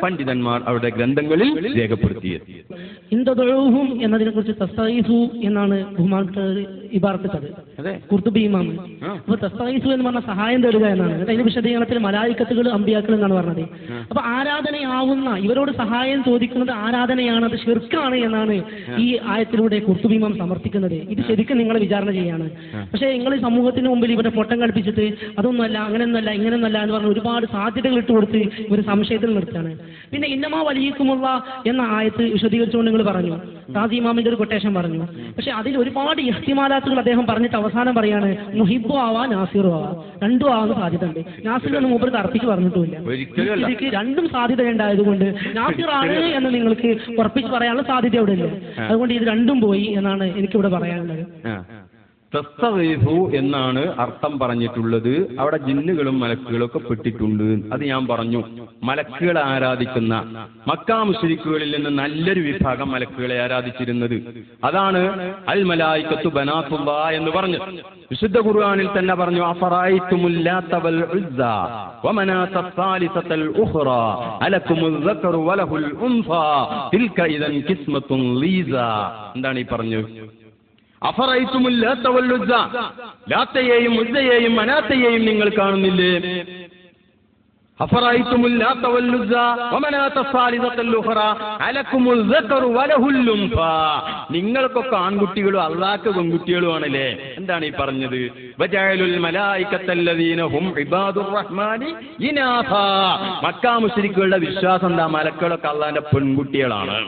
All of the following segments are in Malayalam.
പണ്ഡിതന്മാർ അവരുടെ ഗ്രന്ഥങ്ങളിൽ രേഖപ്പെടുത്തിയത്. ഇന്തദഉഹും എന്നതിനെ കുറിച്ച് തസ്തഗീസു എന്നാണ് ബഹുമാനപ്പെട്ട ഇബാറത്തിട്ടത് ഖുർതുബി ഇമാം. അപ്പൊ തസ്തഗീസു എന്ന് പറഞ്ഞാൽ സഹായം തേടുക എന്നാണ്. അതിന്റെ വിശദീകരണത്തിൽ മലായിക്കത്തുകൾ അമ്പിയാക്കൾ എന്നാണ് പറഞ്ഞത്. അപ്പൊ ആരാധനയാവുന്ന ഇവരോട് സഹായം ചോദിക്കുന്നത് ആരാധനയാണ്, അത് ശിർക്കാണ് എന്നാണ് ഈ ആയത്തിലൂടെ ഖുർതുബി ഇമാം സമർത്ഥിക്കുന്നത്. ഇത് ശരിക്കും നിങ്ങളെ വിചാരണ ചെയ്യാണ്. പക്ഷേ നിങ്ങൾ സമൂഹത്തിന് മുമ്പിൽ ഇവരെ പൊട്ടം കളിപ്പിച്ചിട്ട് അതൊന്നുമല്ല, അങ്ങനെയൊന്നല്ല, ഇങ്ങനെയൊന്നല്ല എന്ന് പറഞ്ഞ ഒരുപാട് സാധ്യതകൾ ഇട്ട് കൊടുത്ത് ഇവർ സംശയത്തിൽ നിർത്തുകയാണ്. പിന്നെ ഇന്നമാ വലിയക്കുമുള്ള എന്ന ആയത്ത് വിശദീകരിച്ചുകൊണ്ട് നിങ്ങൾ പറഞ്ഞു, റാസി ഇമാമിന്റെ ഒരു കൊട്ടേഷൻ പറഞ്ഞു. പക്ഷെ അതിൽ ഒരുപാട് ഇഹ്തിമാലാത്തുകൾ അദ്ദേഹം പറഞ്ഞിട്ട് അവസാനം പറയാണ് മുഹിബു ആവാ നാസിറു ആവാ, രണ്ടും ആവുന്ന സാധ്യത ഉണ്ട്. നാസിറൊന്നും മൂപ്പർ തർപ്പിച്ച് പറഞ്ഞിട്ടുമില്ല. ഇതിക്ക് രണ്ടും സാധ്യത ഉണ്ടായതുകൊണ്ട് നാസിറാണ് എന്ന് നിങ്ങൾക്ക് ഉറപ്പിച്ച് പറയാനുള്ള സാധ്യത അവിടെ ഇല്ല. അതുകൊണ്ട് ഇത് രണ്ടും പോയി എന്നാണ് എനിക്കിവിടെ പറയാനുള്ളത്. തസ്തഗീസു എന്നാണ് അർത്ഥം പറഞ്ഞിട്ടുള്ളത്. അവിടെ ജിന്നുകളും മലക്കുകളും ഒക്കെ പെട്ടിട്ടുണ്ട്. അത് ഞാൻ പറഞ്ഞു. മലക്കുകളെ ആരാധിക്കുന്ന മക്കാ മുശ്രിക്കുകളിൽ നിന്ന് നല്ലൊരു വിഭാഗം മലക്കുകളെ ആരാധിച്ചിരുന്നത്. അതാണ് അൽ മലായികത്തു ബനാത്തുല്ലാ എന്ന് പറഞ്ഞു. വിശുദ്ധ ഖുർആനിൽ തന്നെ പറഞ്ഞു, അഫറഅയ്തുമുൽ ലാത വൽ ഉസ്സ വമനാത സാലിസത്തൽ ഉഖ്റാ അലകുമുൽ ദക്കറു വലഹുൽ ഉൻസാ തിൽക ഇദൻ ഖിസ്മത്തുൻ ലീസാ. എന്താണ് ഈ പറഞ്ഞത്? അഫറഅയ്തുമുൽ ലാത വൽ ഉസ്സ, ലാത്തയെയും ഉസ്സയെയും മനാത്തയെയും നിങ്ങൾ കാണുന്നില്ലേ? അഫറഅയ്തുമുൽ ലാത വൽ ഉസ്സ വമനാത സാലിസത്തൽ ഉഖ്റാ അലകുമുൽ ദക്കറു വലഹുൽ ഉൻസാ. നിങ്ങൾക്കൊക്കെ ആൺകുട്ടികളും അല്ലാഹുക്ക് പെൺകുട്ടികളും ആണല്ലേ. എന്താണ് ഈ പറഞ്ഞത്? വജഅലുൽ മലായികത്തല്ലദീന ഹും ഇബാദുർ റഹ്മാനി ഇനാഥാ. മക്കാ മുശ്രിക്കുകളുടെ വിശ്വാസം എന്താ? മലക്കുകളൊക്കെ അല്ലാഹുവിന്റെ പെൺകുട്ടികളാണ്.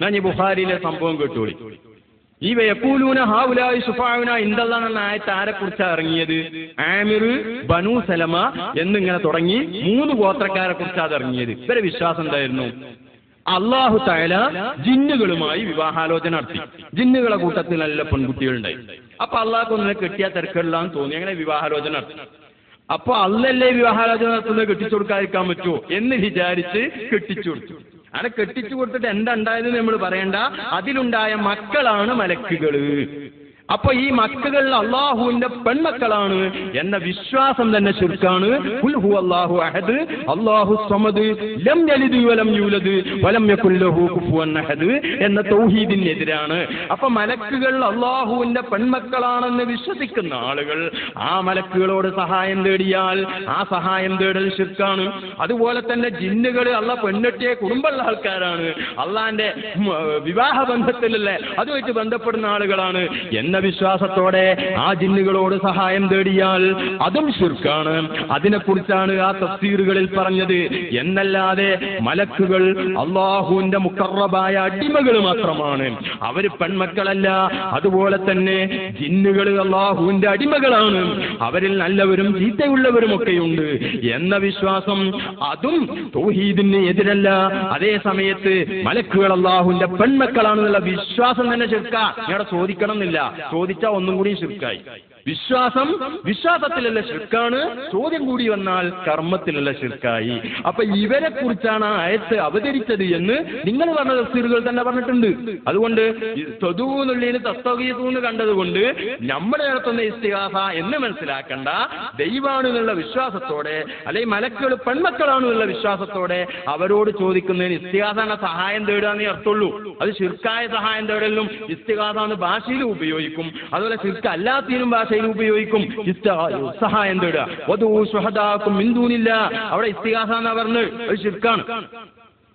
ഞാൻ ഈ ബുഖാരിയിലെ സംഭവം കേട്ടോളി. ഈ വയഖൂലൂന ഹൗലായി ശുഫാഉന ഇൻദല്ലാഹ് എന്ന ആയത്ത് ആരെ കുറിച്ചാണ് ഇറങ്ങിയത്? ആമിർ, ബനു സലമ എന്നിങ്ങനെ തുടങ്ങി 3 ഗോത്രക്കാരെ കുറിച്ചാണ് ഇറങ്ങിയത്. ഇവരെ വിശ്വാസം എന്തായിരുന്നു? അല്ലാഹു തആല ജിന്നുകളുമായി വിവാഹാലോചന നടത്തി. ജിന്നുകളെ കൂട്ടത്തിൽ നല്ല പെൺകുട്ടികളുണ്ടായി. അപ്പൊ അള്ളാഹ്ക്ക് ഒന്നിനെ കെട്ടിയാൽ തിരക്കില്ലാന്ന് തോന്നി. അങ്ങനെ വിവാഹാലോചന നടത്തി. അപ്പൊ അല്ലല്ലേ വിവാഹാലോചന നടത്തുന്നത്, കെട്ടിച്ചു കൊടുക്കാതിരിക്കാൻ പറ്റുമോ എന്ന് വിചാരിച്ച് കെട്ടിച്ചു കൊടുത്തു. അങ്ങനെ കെട്ടിച്ചു കൊടുത്തിട്ട് എന്താ ഉണ്ടായത് നമ്മൾ പറയണ്ട, അതിലുണ്ടായ മക്കളാണ് മലക്കുകള്. അപ്പൊ ഈ മക്കൾ അള്ളാഹുവിന്റെ പെൺമക്കളാണ് എന്ന വിശ്വാസം തന്നെ ശിർക്കാണ്. ഖുൽ ഹുവല്ലാഹു അഹദ് അല്ലാഹു സമദ് ലം യലിദ് വലം യൂലദ് വലം യകുൽ ലഹു കുഫുവൻ അഹദ് എന്ന തൗഹീദിനെതിരാണ്. അപ്പൊ മലക്കുകൾ അള്ളാഹുവിന്റെ പെൺമക്കളാണെന്ന് വിശ്വസിക്കുന്ന ആളുകൾ ആ മലക്കുകളോട് സഹായം തേടിയാൽ ആ സഹായം തേടൽ ശിർക്കാണ്. അതുപോലെ തന്നെ ജിന്നുകൾ അള്ളാഹ് പെണ്ണെട്ടിയ കുടുംബമുള്ള ആൾക്കാരാണ്, അള്ളാന്റെ വിവാഹ ബന്ധത്തിലല്ലേ അതുമായിട്ട് ബന്ധപ്പെടുന്ന ആളുകളാണ് എന്ന വിശ്വാസത്തോടെ ആ ജിന്നുകളോട് സഹായം തേടിയാൽ അതും ശിർക്കാണ്. അതിനെക്കുറിച്ചാണ് ആ തഫ്സീറുകളിൽ പറഞ്ഞത്. എന്നല്ലാതെ മലക്കുകൾ അള്ളാഹുവിന്റെ മുഖറബായ അടിമകൾ മാത്രമാണ്, അവര് പെൺമക്കളല്ല. അതുപോലെ തന്നെ ജിന്നുകൾ അള്ളാഹുവിന്റെ അടിമകളാണ്, അവരിൽ നല്ലവരും ചീത്തയുള്ളവരും ഒക്കെയുണ്ട് എന്ന വിശ്വാസം അതും തൗഹീദിന് എതിരല്ല. അതേ സമയത്ത് മലക്കുകൾ അള്ളാഹുവിന്റെ പെൺമക്കളാണെന്നുള്ള വിശ്വാസം തന്നെ ശിർക്കാ. ഇവിടെ ചോദിക്കണം എന്നില്ല, ചോദിച്ചാൽ ഒന്നും കൂടി ശിർക്കായി. വിശ്വാസത്തിലുള്ള ശിർക്കാണ്, ചോദ്യം കൂടി വന്നാൽ കർമ്മത്തിലുള്ള ശിർക്കായി. അപ്പൊ ഇവരെ കുറിച്ചാണ് ആ ആയത്ത് അവതരിച്ചത് എന്ന് നിങ്ങൾ പറഞ്ഞ തഫ്സീറുകൾ തന്നെ പറഞ്ഞിട്ടുണ്ട്. അതുകൊണ്ട് തദൂനുള്ളിന് തസ്തഗീസൂന്ന് കണ്ടതുകൊണ്ട് നമ്മൾ നടത്തുന്ന ഇസ്തിഗാസ എന്ന് മനസ്സിലാക്കണ്ട. ദൈവാണെന്നുള്ള വിശ്വാസത്തോടെ അല്ലെങ്കിൽ മലക്കുകൾ പെൺമക്കളാണെന്നുള്ള വിശ്വാസത്തോടെ അവരോട് ചോദിക്കുന്നതിന് ഇസ്തിഗാസ എന്ന സഹായം തേടുകയെന്നേ അർത്ഥമുള്ളൂ. അത് ശിർക്കായ സഹായം തേടലും ഇസ്തിഗാസ എന്ന് ഭാഷയിലും ഉപയോഗിക്കും, അതുപോലെ ശിർക്ക് അല്ലാത്തതിനും ഭാഷയിൽ ഉപയോഗിക്കും. സഹായം തേടുക വദൂ ശുഹദാക്കും മിൻ ദൂനില്ലാഹ്, അവിടെ ഇസ്തിഗാസ എന്നാ പറഞ്ഞത്, അത് ശിർക്കാണ്.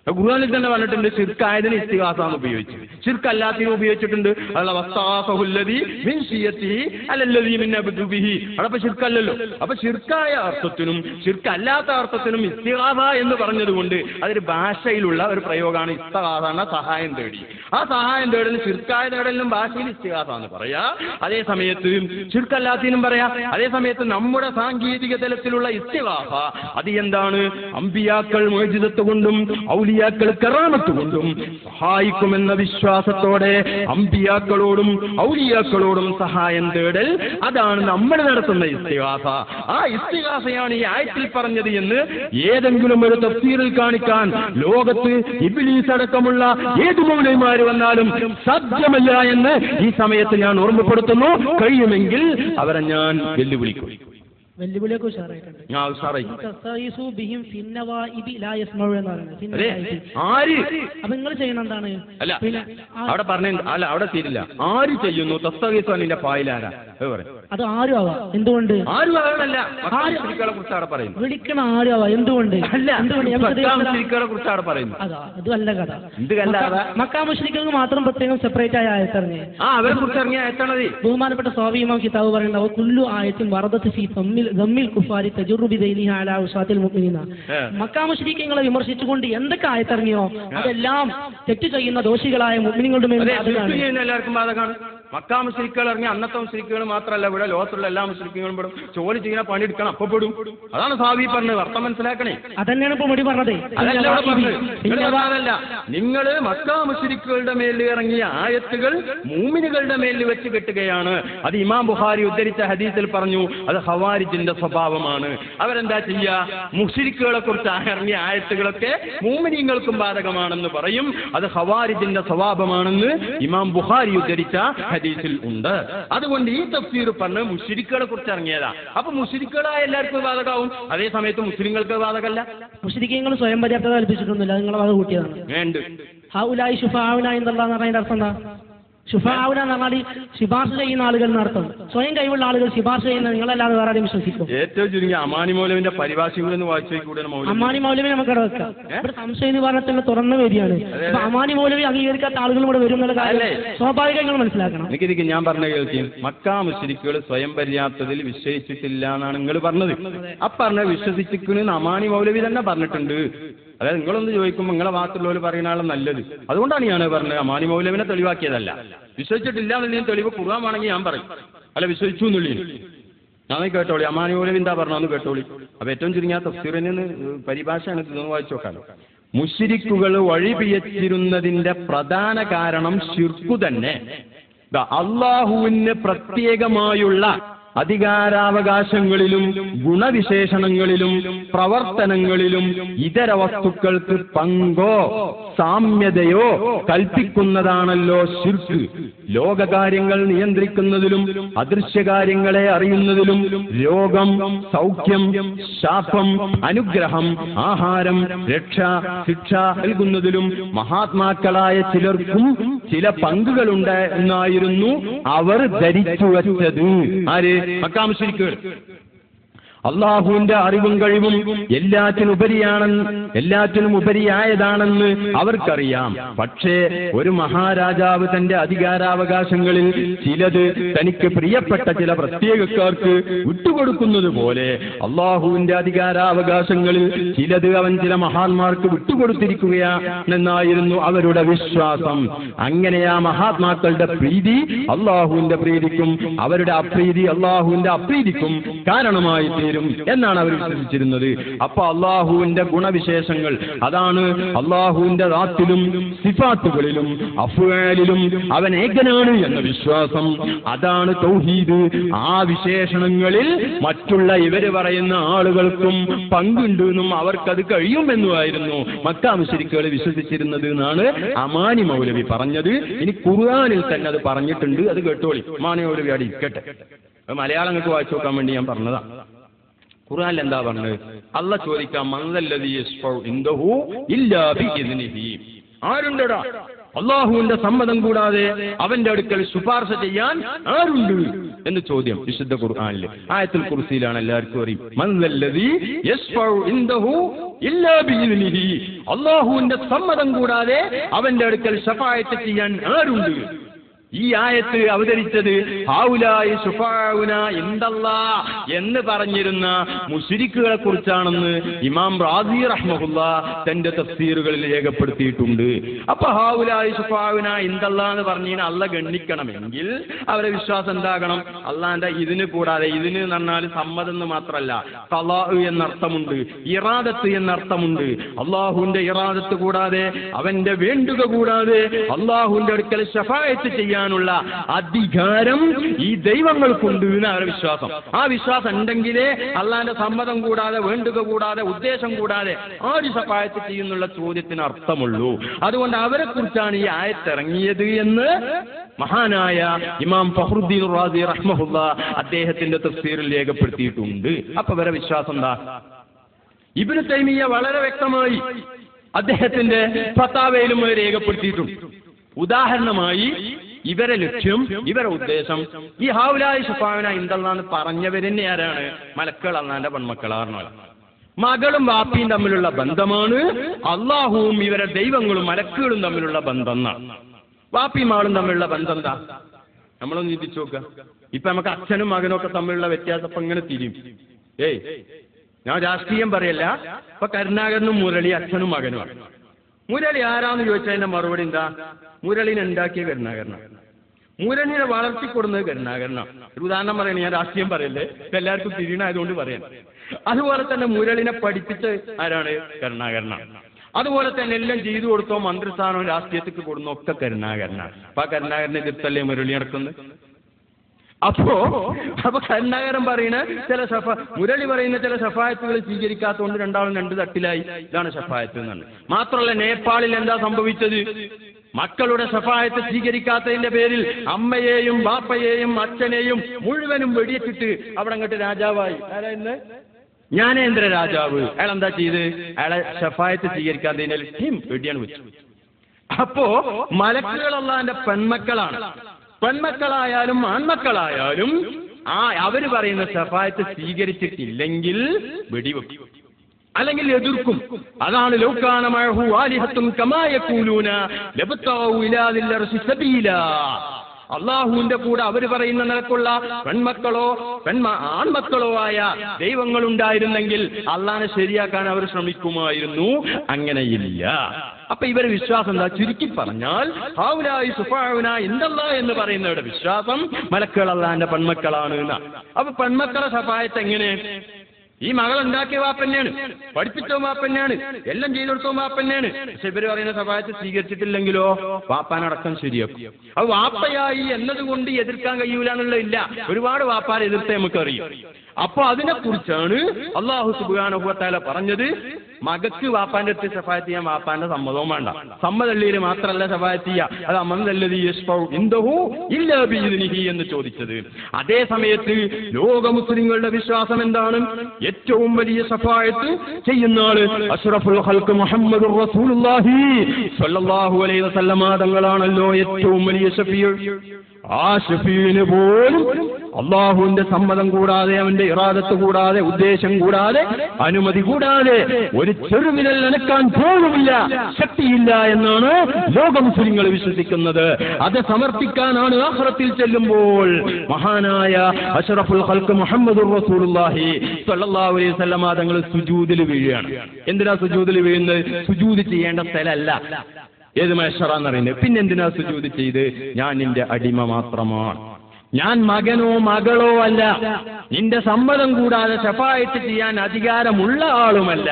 ഖുർആനിൽ തന്നെ പറഞ്ഞിട്ടുണ്ട് ശിർക്കായതിന് ഇസ്തിഗാസന്ന് ഉപയോഗിച്ചു, ശിർക്കല്ലാത്തതിന് ഉപയോഗിച്ചിട്ടുണ്ട്. അപ്പൊ ശിർക്കല്ലല്ലോ. അപ്പൊ ശിർക്കായ അർത്ഥത്തിനും ശിർക്കല്ലാത്ത അർത്ഥത്തിനും ഇസ്തിഗാസ എന്ന് പറഞ്ഞതുകൊണ്ട് അതൊരു ഭാഷയിലുള്ള ഒരു പ്രയോഗമാണ്. ഇസ്തിഗാസ എന്ന സഹായം തേടി. ആ സഹായം തേടലും ശിർക്കായ തേടലിനും ഭാഷയിൽ ഇസ്തിഗാസ എന്ന് പറയാ, അതേ സമയത്ത് ശിർക്കല്ലാത്തതിനും പറയാ. അതേ സമയത്ത് നമ്മുടെ സാങ്കേതിക തലത്തിലുള്ള ഇസ്തിഗാസ അത് എന്താണ്? അമ്പിയാക്കൾ മുഅ്ജിസത്ത് കൊണ്ടും ഔലിയാക്കൾ കറാമത്ത് കൊണ്ടും സഹായിക്കുമെന്ന വിശ്വാസത്തോടെ അമ്പിയാക്കളോടും ഔലിയാക്കളോടും സഹായം തേടൽ, അതാണ് നമ്മൾ നടത്തുന്ന ഇസ്തിഗാസ. ആ ഇസ്തിഗാസയാണ് ഈ ആയത്തിൽ പറഞ്ഞത് എന്ന് ഏതെങ്കിലും ഒരു തഫ്സീറിൽ കാണിക്കാൻ ലോകത്ത് ഇബ്ലീസ് അടക്കമുള്ള ഏത് മൗലവിമാർ വന്നാലും സാധ്യമല്ല എന്ന് ഈ സമയത്ത് ഞാൻ ഓർമ്മപ്പെടുത്തുന്നു. കഴിയുമെങ്കിൽ അവരെ ഞാൻ വെല്ലുവിളിക്കും. വെല്ലുവിളിയൊക്കെ ഉഷാറായിട്ടുണ്ട്. അപ്പൊ നിങ്ങൾ ചെയ്യുന്ന എന്താണ്? പിന്നെ അവിടെ പറഞ്ഞ അല്ല, അവിടെ തീരില്ല. ആര് ചെയ്യുന്നു തസ്തഗീസാനിന്റെ പായിലാരാ അത് ആരും ആവാം. എന്തുകൊണ്ട് ആരും ആവണല്ല, കുറിച്ചാണ് പറയുന്നത്. വിളിക്കണ ആരും ആവാം. എന്തുകൊണ്ട് കുറിച്ചാണ് പറയുന്നത്. അത് നല്ല കഥ. മക്കാ മുശ്രിക്കുകൾക്ക് മാത്രം പ്രത്യേകം സെപ്പറേറ്റ് ആയ ആയത്തിറങ്ങി അവരെ കുറിച്ച് ഇറങ്ങിയ ആയത്താണത്. ബഹുമാനപ്പെട്ട സ്വാമി ഇമാം കിതാബ് പറയുന്നത് കുല്ലു ആയത്തും വറദത്ത് ഫീ ദമ്മിൽ കുഫാരി തജുറു ബിദൈനിഹ അലാ ഉസാത്തിൽ മുഅ്മിനീന. മക്കാ മുശ്രിക്കീങ്ങളെ വിമർശിച്ചുകൊണ്ട് എന്തൊക്കെ ആയത്തിറങ്ങിയോ അതെല്ലാം തെറ്റ് ചെയ്യുന്ന ദോഷികളായ മുഅ്മിനീങ്ങളുടെ മേൽ എല്ലാവർക്കും ബാധകമാണ്. മക്കാ മുശ്രിക്കുകൾ ഇറങ്ങി അന്നത്തെ മുശ്രിക്കുകൾ മാത്രമല്ല, ഇവിടെ ലോകത്തുള്ള എല്ലാ മുശ്രിക്കുകളും പെടും. ജോലി ചെയ്യുന്ന പണിയെടുക്കണം, അപ്പൊ പെടും. അതാണ് സാബി പറഞ്ഞത്. അർത്ഥം മനസ്സിലാക്കണേ. അതന്നെയാണ് ഇപ്പൊ മടി പറഞ്ഞത്. അതല്ല, നിങ്ങള് മക്കാ മുശ്രിക്കുകളുടെ മേലിൽ ഇറങ്ങിയ ആയത്തുകൾ മൂമിനുകളുടെ മേലിൽ വെച്ച് കെട്ടുകയാണ്. അത് ഇമാം ബുഖാരി ഉദ്ധരിച്ച ഹദീസിൽ പറഞ്ഞു, അത് ഖവാരിജിന്റെ സ്വഭാവമാണ്. അവരെന്താ ചെയ്യാ? മുശ്രിക്കുകളെ കുറിച്ച് ഇറങ്ങിയ ആയത്തുകളൊക്കെ മൂമിനീങ്ങൾക്കും ബാധകമാണെന്ന് പറയും. അത് ഖവാരിജിന്റെ സ്വഭാവമാണെന്ന് ഇമാം ബുഖാരി ഉദ്ധരിച്ച ഹദീസിൽ ഉണ്ട്. അതുകൊണ്ട് ഈ തഫ്സീർ പറഞ്ഞ് മുശ്രിക്കുകളെ കുറിച്ച് ഇറങ്ങിയതാ. അപ്പൊ മുശ്രിക്കുകളായ എല്ലാവർക്കും ബാധകമാവും, അതേ സമയത്ത് മുസ്ലിങ്ങൾക്ക് ബാധകമല്ല. മുശ്രിക്കീങ്ങൾ സ്വയം പര്യാപ്തത കൽപ്പിച്ചിട്ടൊന്നുമില്ല, നിങ്ങളെ വക കൂട്ടിയതാണ്. വേണ്ട ഹൗലായി ശുഫാഉനാ ഇൻദല്ലാഹ് എന്ന് പറയുന്ന അർത്ഥം എന്താ? ശുഫാഉന എന്ന് പറഞ്ഞാൽ ശുപാർശ ചെയ്യുന്ന ആളുകൾ എന്നർത്ഥം. സ്വയം കഴിവുള്ള ആളുകൾ ശുപാർശ ചെയ്യുന്ന നിങ്ങളല്ലാതെ വേറെ ആരും വിശ്വസിക്കും. ഏറ്റവും ചുരുങ്ങി അമാനി മൗലവിന്റെ പരിഭാഷകളെന്ന് വായിച്ചു കൂടെ. അമാനി മൗലവി നമുക്ക് ഇവിടെ വെക്കാം. ഇവിടെ സംശയ നിവാരണത്തിന് തുറന്ന വേദിയാണ്. അപ്പൊ അമാനി മൗലവി അംഗീകരിക്കാത്ത ആളുകളും ഇവിടെ വരും എന്നുള്ള കാര്യം സ്വാഭാവികങ്ങൾ മനസ്സിലാക്കണം. എനിക്ക് ഞാൻ പറഞ്ഞ കേൾക്കും, മക്കാ മുശ്രിക്കുകൾ സ്വയം പര്യാപ്തതയിൽ വിശ്വസിച്ചിട്ടില്ല എന്നാണ് നിങ്ങൾ പറഞ്ഞത്. പറഞ്ഞ വിശ്വസിച്ചിരിക്കുന്ന അമാനി മൗലവി തന്നെ പറഞ്ഞിട്ടുണ്ട്. അതായത് നിങ്ങളൊന്ന് ചോദിക്കുമ്പോൾ നിങ്ങളെ മാത്രമുള്ളവർ പറയുന്ന ആളും നല്ലത്. അതുകൊണ്ടാണ് ഞാൻ പറഞ്ഞത് അമാനി മൗലവിനെ തെളിവാക്കിയതല്ല. വിശ്വസിച്ചിട്ടില്ല എന്നുള്ളതിന് തെളിവ് ഖുർആനാണെങ്കിൽ ഞാൻ പറയും, അല്ല വിശ്വസിച്ചു എന്നുള്ളതിന് ഞാൻ കേട്ടോളി. അമാനി മൗലവി എന്താ പറഞ്ഞതെന്ന് കേട്ടോളി. അപ്പൊ ഏറ്റവും ചുരുങ്ങിയ തഫ്സീറിന് പരിഭാഷയാണ് ഇതൊന്ന് വായിച്ചു നോക്കാലോ. മുശ്രിക്കുകൾ വഴിപിയച്ചിരുന്നതിന്റെ പ്രധാന കാരണം ശിർക്കു തന്നെ. അള്ളാഹുവിന് പ്രത്യേകമായുള്ള അധികാരാവകാശങ്ങളിലും ഗുണവിശേഷണങ്ങളിലും പ്രവർത്തനങ്ങളിലും ഇതര വസ്തുക്കൾക്ക് പങ്കോ സാമ്യതയോ കൽപ്പിക്കുന്നതാണല്ലോ ശിർക്ക്. ലോകകാര്യങ്ങൾ നിയന്ത്രിക്കുന്നതിലും അദൃശ്യകാര്യങ്ങളെ അറിയുന്നതിലും രോഗം, സൗഖ്യം, ശാപം, അനുഗ്രഹം, ആഹാരം, രക്ഷ, ശിക്ഷ നൽകുന്നതിലും മഹാത്മാക്കളായ ചിലർക്കും ചില പങ്കുകളുണ്ട് എന്നായിരുന്നു അവർ ധരിച്ചു വച്ചത്. ആര്? മക്കാ മുശ്രിക്കുകൾ. അള്ളാഹുവിന്റെ അറിവും കഴിവും എല്ലാറ്റിനും ഉപരിയായതാണെന്ന് അവർക്കറിയാം. പക്ഷേ ഒരു മഹാരാജാവ് തന്റെ അധികാരാവകാശങ്ങളിൽ ചിലത് തനിക്ക് പ്രിയപ്പെട്ട ചില പ്രത്യേകക്കാർക്ക് വിട്ടുകൊടുക്കുന്നത് പോലെ അള്ളാഹുവിന്റെ അധികാരാവകാശങ്ങളിൽ ചിലത് അവൻ ചില മഹാന്മാർക്ക് വിട്ടുകൊടുത്തിരിക്കുകയാണെന്നായിരുന്നു അവരുടെ വിശ്വാസം. അങ്ങനെ ആ മഹാത്മാക്കളുടെ പ്രീതി അള്ളാഹുവിന്റെ പ്രീതിക്കും അവരുടെ അപ്രീതി അള്ളാഹുവിന്റെ അപ്രീതിക്കും കാരണമായി തീരും എന്നാണ് അവർ വിശ്വസിച്ചിരുന്നത്. അപ്പൊ അള്ളാഹുവിന്റെ ഗുണവിശേഷങ്ങൾ, അതാണ് അള്ളാഹുവിന്റെ ദാത്തിലും സിഫാത്തുകളിലും അഫ്ആലിലും അവൻ ഏകനാണ് എന്ന വിശ്വാസം, അതാണ് തൗഹീദ്. ആ വിശേഷണങ്ങളിൽ മറ്റുള്ള ഇവര് പറയുന്ന ആളുകൾക്കും പങ്കുണ്ടെന്നും അവർക്കത് കഴിയുമെന്നുമായിരുന്നു മക്കാ മുശ്രിക്കുകൾ വിശ്വസിച്ചിരുന്നത് എന്നാണ് അമാനി മൗലവി പറഞ്ഞത്. ഇനി ഖുർആനിൽ തന്നെ അത് പറഞ്ഞിട്ടുണ്ട്, അത് കേട്ടോളി. അമാനി മൗലവി അവിടെ ഇരിക്കട്ടെ, മലയാളങ്ങൾക്ക് വായിച്ചു നോക്കാൻ വേണ്ടി ഞാൻ പറഞ്ഞതാ. ഖുർആനിൽ എന്താ പറഞ്ഞത്? അല്ലാഹ് ചോദിക്കാം, മൻദല്ലദീ യശ്ഫഉ ഇൻദഹു ഇല്ലാ ബിഇദ്നിഹി. ആരുണ്ടടാ അള്ളാഹുവിന്റെ സമ്മതം കൂടാതെ അവന്റെ അടുക്കൽ ശുപാർശ ചെയ്യാൻ ആരുണ്ട് എന്ന് ചോദ്യം വിശുദ്ധ ഖുർആനിൽ. ആയത്തുൽ കുർസിയിലാണ്, എല്ലാവർക്കും അറിയും. മൻദല്ലദീ യശ്ഫഉ ഇൻദഹു ഇല്ലാ ബിഇദ്നിഹി. അള്ളാഹുവിന്റെ സമ്മതം കൂടാതെ അവന്റെ അടുക്കൽ ശഫാഅത്ത് ചെയ്യാൻ ആരുണ്ട്? ഈ ആയത്ത് അവതരിച്ചത് ഹൗലായി ശുഫാഉന ഇൻദല്ലാഹ് എന്ന് പറഞ്ഞിരുന്ന മുശ്രിക്കുകളെ കുറിച്ചാണെന്ന് ഇമാം റാസി റഹ്മഹുല്ലാഹ് തന്റെ തഫ്സീറുകളിൽ രേഖപ്പെടുത്തിയിട്ടുണ്ട്. അപ്പൊ ഹൗലായി ശുഫാഉന ഇൻദല്ലാഹ് എന്ന് പറഞ്ഞാൽ അള്ളാഹ് ഗണ്ണിക്കണമെങ്കിൽ അവരെ വിശ്വാസം എന്താകണം? അള്ളാന്റെ ഇതിന് കൂടാതെ, ഇതിന് എന്ന് പറഞ്ഞാൽ സമ്മതം എന്ന് മാത്രമല്ല, ഖളാഉ എന്നർത്ഥമുണ്ട്, ഇറാദത്ത് എന്നർത്ഥമുണ്ട്. അള്ളാഹുവിന്റെ ഇറാദത്ത് കൂടാതെ, അവന്റെ വേണ്ടുക കൂടാതെ അള്ളാഹുവിന്റെ അടുക്കൽ ശഫാഅത്ത് ചെയ്യാൻ ചെയ്യാനുള്ള അധികാരം ഈ ദൈവങ്ങൾക്കുണ്ട് എന്ന് അവരുടെ വിശ്വാസം. ആ വിശ്വാസം ഉണ്ടെങ്കിലേ അള്ളാന്റെ സമ്മതം കൂടാതെ, വേണ്ടുക കൂടാതെ, ഉദ്ദേശം കൂടാതെ ആര് ശഫാഅത്ത് ചെയ്യുന്നുള്ള ചോദ്യത്തിന് അർത്ഥമുള്ളൂ. അതുകൊണ്ട് അവരെ കുറിച്ചാണ് ഈ ആയത്തിറങ്ങിയത് എന്ന് മഹാനായ ഇമാം ഫഖ്റുദ്ദീൻ റാസി റഹ്മഹുല്ലാ അദ്ദേഹത്തിന്റെ തഫ്സീറിൽ രേഖപ്പെടുത്തിയിട്ടുണ്ട്. അപ്പൊ ഇവരെ വിശ്വാസം എന്താ? ഇബ്നു തൈമിയ്യ വളരെ വ്യക്തമായി അദ്ദേഹത്തിന്റെ ഫതാവയിലും രേഖപ്പെടുത്തിയിട്ടുണ്ട്. ഉദാഹരണമായി ഇവരെ ലക്ഷ്യം, ഇവരെ ഉദ്ദേശം ഈ ഹൗലായി ശഫാഅന ഇൻദല്ലാഹ് പറഞ്ഞവരെന്നെ ആരാണ്? മലക്കുകൾ, അള്ളാന്റെ പെൺമക്കളാണ്. മകളും വാപ്പിയും തമ്മിലുള്ള ബന്ധമാണ് അള്ളാഹുവും ഇവരെ ദൈവങ്ങളും മലക്കുകളും തമ്മിലുള്ള ബന്ധം. വാപ്പിയും മകളും തമ്മിലുള്ള ബന്ധം എന്താ? നമ്മളൊന്ന് ചിന്തിച്ചു നോക്കുക. ഇപ്പൊ നമുക്ക് അച്ഛനും മകനും ഒക്കെ തമ്മിലുള്ള വ്യത്യാസം ഇപ്പൊ ഇങ്ങനെ തിരിയും. ഞാൻ രാഷ്ട്രീയം പറയല്ല. ഇപ്പൊ കരുണാകരനും മുരളി അച്ഛനും മകനുമാണ്. മുരളി ആരാന്ന് ചോദിച്ചതിന്റെ മറുപടി എന്താ? മുരളിനെ ഉണ്ടാക്കിയ കരുണാകരനാണ്, മുരളിനെ വളർത്തിക്കൊടുന്നത് കരുണാകരനാണ്. ഒരു ഉദാഹരണം പറയണേ, ഞാൻ രാഷ്ട്രീയം പറയല്ലേ, ഇപ്പൊ എല്ലാവർക്കും തിരിയണായതുകൊണ്ട് പറയാം. അതുപോലെ തന്നെ മുരളിനെ പഠിപ്പിച്ച് ആരാണ്? കരുണാകരനാണ്. അതുപോലെ തന്നെ എല്ലാം ചെയ്തു കൊടുത്തോ, മന്ത്രിസ്ഥാനവും രാഷ്ട്രീയത്തിക്ക് കൊടുന്നോ ഒക്കെ കരുണാകരനാണ്. അപ്പൊ ആ കരുണാകരനെ എതിർത്തല്ലേ മുരളി നടക്കുന്നത്? അപ്പോ കരുണാകരൻ പറയുന്ന ചില മുരളി പറയുന്ന ചില ശഫായത്തുകൾ സ്വീകരിക്കാത്തതുകൊണ്ട് രണ്ടാളും രണ്ട് തട്ടിലായി. ഇതാണ് ശഫായത്ത് എന്നാണ്. മാത്രമല്ല, നേപ്പാളിൽ എന്താ സംഭവിച്ചത്? മക്കളുടെ ശഫായത്ത് സ്വീകരിക്കാത്തതിന്റെ പേരിൽ അമ്മയെയും ബാപ്പയെയും അച്ഛനെയും മുഴുവനും വെടിയിച്ചിട്ട് അവിടെ അങ്ങോട്ട് രാജാവായി. ആരായിരുന്നു? ജ്ഞാനേന്ദ്ര രാജാവ്. അയാൾ എന്താ ചെയ്ത്? അയാളെ ശഫായത്ത് സ്വീകരിക്കാത്തതിന്റെ ടീം വെടിയാണ് വെച്ചു. അപ്പോ മലക്കുകൾ അല്ലാഹുവിന്റെ പെൺമക്കളാണ്. പെൺമക്കളായാലും ആൺമക്കളായാലും അവര് പറയുന്ന ശഫായത്ത് സ്വീകരിച്ചിട്ടില്ലെങ്കിൽ വെടിവെക്കും, അല്ലെങ്കിൽ എതിർക്കും. അതാണ് ലൗകാന മഅഹു ആലിഹത്തുൻ കമാ യഖൂലൂന ലബ്തഗൂ ഇലാ ദിൽ അർശി സബീലാ. അള്ളാഹുവിന്റെ കൂടെ അവര് പറയുന്ന നിലക്കുള്ള പെൺമക്കളോ ആൺമക്കളോ ആയ ദൈവങ്ങളുണ്ടായിരുന്നെങ്കിൽ അള്ളാഹിനെ ശരിയാക്കാൻ അവർ ശ്രമിക്കുമായിരുന്നു. അങ്ങനെയില്ല. അപ്പൊ ഇവരെ വിശ്വാസം എന്താ? ചുരുക്കി പറഞ്ഞാൽ ഹൗലായി ശുഫാഉന ഇൻദല്ലാഹ് എന്ന് പറയുന്നവരുടെ വിശ്വാസം മലക്കുകൾ അള്ളാഹിന്റെ പെൺമക്കളാണ് എന്നാ. അപ്പൊ പെൺമക്കളെ ശഫായത്ത് എങ്ങനെ? ഈ മകൾ ഉണ്ടാക്കിയ വാപ്പന്നെയാണ്, പഠിപ്പിച്ചോ വാപ്പന്നെയാണ്, എല്ലാം ചെയ്തു കൊടുത്തോ വാപ്പന്നെയാണ്. പക്ഷെ ഇവര് പറയുന്ന ശഫാഅത്ത് സ്വീകരിച്ചിട്ടില്ലെങ്കിലോ വാപ്പാനടക്കം ശരിയാക്കും. അത് വാപ്പയായി എന്നതുകൊണ്ട് എതിർക്കാൻ കഴിയൂല എന്നുള്ളതില്ല. ഒരുപാട് വാപ്പാരെ എതിർത്ത് നമുക്കറിയാം. അപ്പൊ അതിനെക്കുറിച്ചാണ് അല്ലാഹു സുബ്ഹാനഹു വ തആല പറഞ്ഞത്, മകക്ക് വാപ്പാന്റെ അടുത്ത് ശഫാഅത്ത് ചെയ്യാൻ വാപ്പാന്റെ സമ്മതവും വേണ്ട. സമ്മതല്ലിയിൽ മാത്രമല്ല ശഫാഅത്ത് ചെയ്യുക, അത് അമൻദല്ലദീ യശ്ഫഉ ഇൻദഹു ഇല്ലാ ബിഇദ്നിഹി എന്ന് ചോദിച്ചത്. അതേ സമയത്ത് ലോക മുസ്ലിങ്ങളുടെ വിശ്വാസം എന്താണ്? ഏറ്റവും വലിയ ശഫാഅത്ത് ചെയ്യുന്ന ആള് അഷ്റഫുൽ ഖൽഖ് മുഹമ്മദുർ റസൂലുള്ളാഹി സ്വല്ലല്ലാഹു അലൈഹി വസല്ലമ തങ്ങളാണല്ലോ ഏറ്റവും വലിയ ശഫീഉ. ആ ശഫീഇന് പോലും അള്ളാഹുവിന്റെ സമ്മതം കൂടാതെ, അവന്റെ ഇറാദത്ത് കൂടാതെ, ഉദ്ദേശം കൂടാതെ, അനുമതി കൂടാതെ ഒരു ചെറുവിരൽ അനക്കാൻ പോലുമില്ല, ശക്തിയില്ല എന്നാണ് ലോക മുസ്ലിങ്ങൾ വിശ്വസിക്കുന്നത്. അത് സമർപ്പിക്കാനാണ് ആഖിറത്തിൽ ചെല്ലുമ്പോൾ മഹാനായ അഷ്റഫുൽ ഖൽഖ് മുഹമ്മദുർ റസൂലുള്ളാഹി സ്വല്ലല്ലാഹു അലൈഹി വസല്ലമ തങ്ങൾ സുജൂദിൽ വീഴുകയാണ്. എന്തിനാ സുജൂദിൽ വീഴുന്നത്? സുജൂദ് ചെയ്യേണ്ട സ്ഥലമല്ല ഏത് മഹ്ശറാന്ന് പറയുന്നത്. പിന്നെ എന്തിനാ സുജൂദ് ചെയ്ത്? ഞാൻ നിന്റെ അടിമ മാത്രമാണ്, ഞാൻ മകനോ മകളോ അല്ല, നിന്റെ സമ്മതം കൂടാതെ ശഫാഅത്ത് ചെയ്യാൻ അധികാരമുള്ള ആളുമല്ല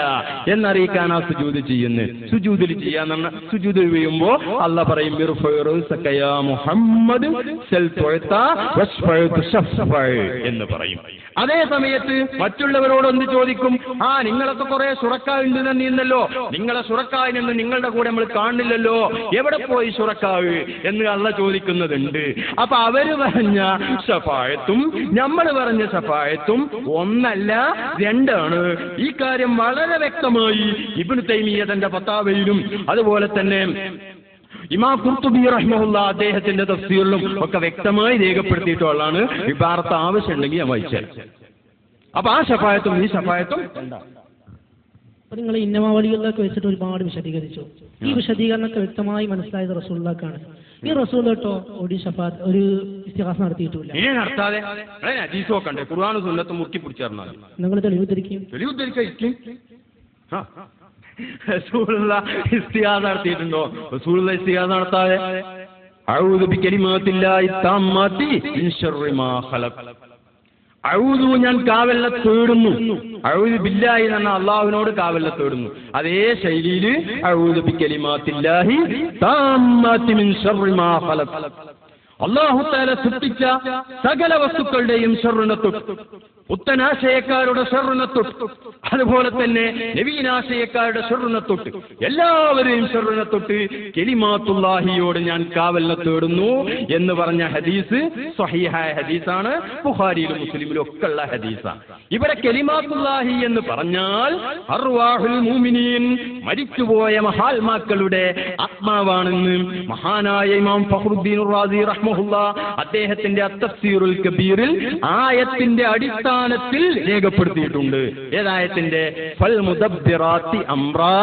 എന്നറിയിക്കാൻ ആ സുജൂദ് ചെയ്യുന്നത്. സുജൂദിൽ ചെയ്യാന്ന് പറഞ്ഞാൽ സുജൂദിൽ വീഴുമ്പോ അല്ലാഹ് പറയും മുഹമ്മദ് എന്ന് പറയും. അതേ സമയത്ത് മറ്റുള്ളവരോട് എന്ത് ചോദിക്കും? നിങ്ങളൊക്കെ കുറെ ശുറക്കാവ് ഉണ്ട് തന്നീന്നല്ലോ, നിങ്ങളെ ശുറക്കാവിനൊന്നും നിങ്ങളുടെ കൂടെ നമ്മൾ കാണില്ലല്ലോ, എവിടെ പോയി ശുറക്കാവ് എന്ന് അല്ലാഹ് ചോദിക്കുന്നുണ്ട്. അപ്പൊ അവര് പറഞ്ഞ ശഫാഅത്തും നമ്മൾ പറഞ്ഞ ശഫാഅത്തും ഒന്നല്ല, രണ്ടാണ്. ഈ കാര്യം വളരെ വ്യക്തമായി ഇബ്നു തൈമിയ്യ തന്റെ ഫതാവയിലും അതുപോലെ തന്നെ ഇമാം ഖുർത്തുബി റഹ്മഹുല്ലാ അദ്ദേഹത്തിന്റെ തഫ്സീറിലും ഒക്കെ വ്യക്തമായി രേഖപ്പെടുത്തിയിട്ടുള്ളതാണ്. ഇബാറത്ത് ആവശ്യമുണ്ടെങ്കിൽ ഞാൻ വായിച്ചാൽ. അപ്പൊ ആ ശഫാഅത്തും ഈ ശഫാഅത്തും അപ്പൊ നിങ്ങൾ ഇന്നമാവലികളിലൊക്കെ വെച്ചിട്ട് ഒരുപാട് വിശദീകരിച്ചു. ഈ വിശദീകരണമൊക്കെ വ്യക്തമായി മനസ്സിലായത് റസൂലുള്ളാഹിക്കാണ്. ഈ റസൂൽ കേട്ടോ ഒരു ശഫാഅത്ത് ഒരു ഇസ്തിഗാസ നടത്തിയിട്ടില്ല. നടത്താതെ ഹദീസൊക്കെ ഖുർആനും സുന്നത്തും മുക്കി പിടിച്ചേർന്നാൽ നിങ്ങൾ തെളിവുദ്ധരിക്കും. റസൂലുള്ളാഹി ഇസ്തിഗാസ നടത്തിയിട്ടുണ്ടോ? റസൂലുള്ളാഹി ഇസ്തിഗാസ നടത്താതെ അഊദു ബികലിമാത്തില്ലാഹി തമ്മാത്തി മിൻ ശർരി മാ ഖലഖ്, അഊദു ഞാൻ കാവലിനെ തേടുന്നു, അഊദു ബില്ലാഹി എന്ന അള്ളാഹുവിനോട് കാവലിനെ തേടുന്നു. അതേ ശൈലിയിൽ അഊദു ബികലിമാത്തില്ലാഹി തമ്മാത്തി മിൻ ശർരി മാ ഖലഖ്, അല്ലാഹു തആല സൃഷ്ടിച്ച സകല വസ്തുക്കളുടെയും ശർറിനെ തൊട്ട്, പുത്തനാശയക്കാരുടെ ശർറിനെ തൊട്ട്, അതുപോലെ തന്നെ നവീനാശയക്കാരുടെ ശർറിനെ തൊട്ട്, എല്ലാവരെയും ശർറിനെ തൊട്ട് കലിമാത്തുല്ലാഹിയോട് ഞാൻ കാവലിനെ തേടുന്നു എന്ന് പറഞ്ഞ ഹദീസ് സ്വഹീഹായ ഹദീസാണ്. ബുഖാരിയിലും മുസ്ലിമിലും ഒക്കെ ഉള്ള ഹദീസാണ്. ഇവിടെ കലിമാത്തുല്ലാഹി എന്ന് പറഞ്ഞാൽ അർവാഹുൽ മുഅ്മിനീൻ, മരിച്ചുപോയ മഹാത്മാക്കളുടെ ആത്മാവാണെന്ന് മഹാനായ ഇമാം ഫഖ്റുദ്ദീൻ റാസി റഹ്മഹുല്ലാ അദ്ദേഹത്തിന്റെ അത്തഫ്സീറുൽ കബീറിൽ ആയത്തിന്റെ അടിസ്ഥാനത്തിൽ രേഖപ്പെടുത്തിയിട്ടുണ്ട്. ഏതായത്തിന്റെ ഫൽ മുദബ്ബിറാത്തി അംറാ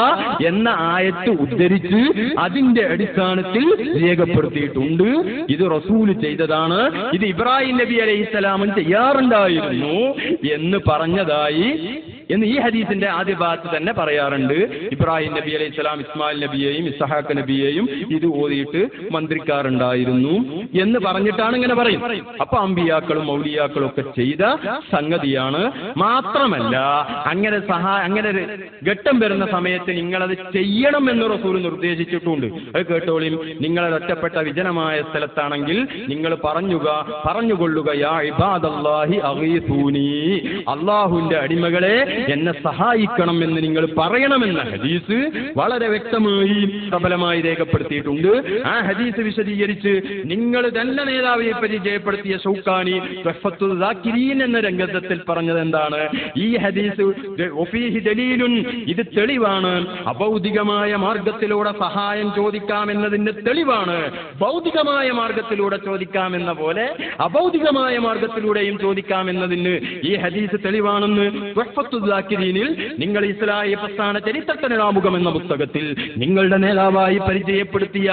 എന്ന ആയത്ത് ഉദ്ധരിച്ച് അതിന്റെ അടിസ്ഥാനത്തിൽ രേഖപ്പെടുത്തിയിട്ടുണ്ട്. ഇത് റസൂൽ ചെയ്തതാണ്, ഇത് ഇബ്രാഹിം നബി അലൈഹിസ്സലാമും ചെയ്യാറുണ്ടായിരുന്നു എന്ന് പറഞ്ഞതായി എന്ന് ഈ ഹദീസിന്റെ ആദ്യ ഭാഗത്ത് തന്നെ പറയാറുണ്ട്. ഇബ്രാഹിം നബി അലൈഹി സ്വലാം ഇസ്മായിൽ നബിയെയും ഇസ്ഹാഖ് നബിയെയും ഇത് ഓതിയിട്ട് മന്ത്രിക്കാറുണ്ടായിരുന്നു എന്ന് പറഞ്ഞിട്ടാണ് ഇങ്ങനെ പറയും. അപ്പൊ അമ്പിയാക്കളും മൗലിയാക്കളും ഒക്കെ ചെയ്ത സംഗതിയാണ്. മാത്രമല്ല അങ്ങനെ അങ്ങനെ ഘട്ടം വരുന്ന സമയത്ത് നിങ്ങളത് ചെയ്യണം എന്ന് റസൂൽ നിർദ്ദേശിച്ചിട്ടുണ്ട്. അത് കേട്ടോളിയും. നിങ്ങളത് ഒറ്റപ്പെട്ട വിജനമായ സ്ഥലത്താണെങ്കിൽ നിങ്ങൾ പറഞ്ഞുകൊള്ളുക, യാ ഇബാദല്ലാഹി അഗീസൂനി, അല്ലാഹുവിന്റെ അടിമകളെ എന്നെ സഹായിക്കണം എന്ന് നിങ്ങൾ പറയണമെന്ന ഹദീസ് വളരെ വ്യക്തമായി പ്രബലമായി രേഖപ്പെടുത്തിയിട്ടുണ്ട്. ആ ഹദീസ് വിശദീകരിച്ച് നിങ്ങൾ തന്നെ നേതാവിനെ പരിചയപ്പെടുത്തിയ ഷൗക്കാനി തുഹ്ഫത്തുൽ ദാക്കിരീൻ എന്ന രംഗത്തിൽ പറഞ്ഞത് എന്താണ്? ഈ ഹദീസ് വഫീഹി ദലീലുൻ, ഇത് തെളിവാണ്. അഭൗതികമായ മാർഗത്തിലൂടെ സഹായം ചോദിക്കാമെന്നതിന്റെ തെളിവാണ്. ഭൗതികമായ മാർഗത്തിലൂടെ ചോദിക്കാമെന്ന പോലെ അഭൗതികമായ മാർഗത്തിലൂടെയും ചോദിക്കാമെന്നതിന് ഈ ഹദീസ് തെളിവാണെന്ന് തുഹ്ഫത്തുൽ ദാക്കിരീനിൽ, നിങ്ങൾ ഇസ്ലാഹി പ്രസ്ഥാന ചരിത്രത്തിനാമുഖം എന്ന പുസ്തകത്തിൽ നിങ്ങളുടെ നേതാവായി പരിചയപ്പെടുത്തിയ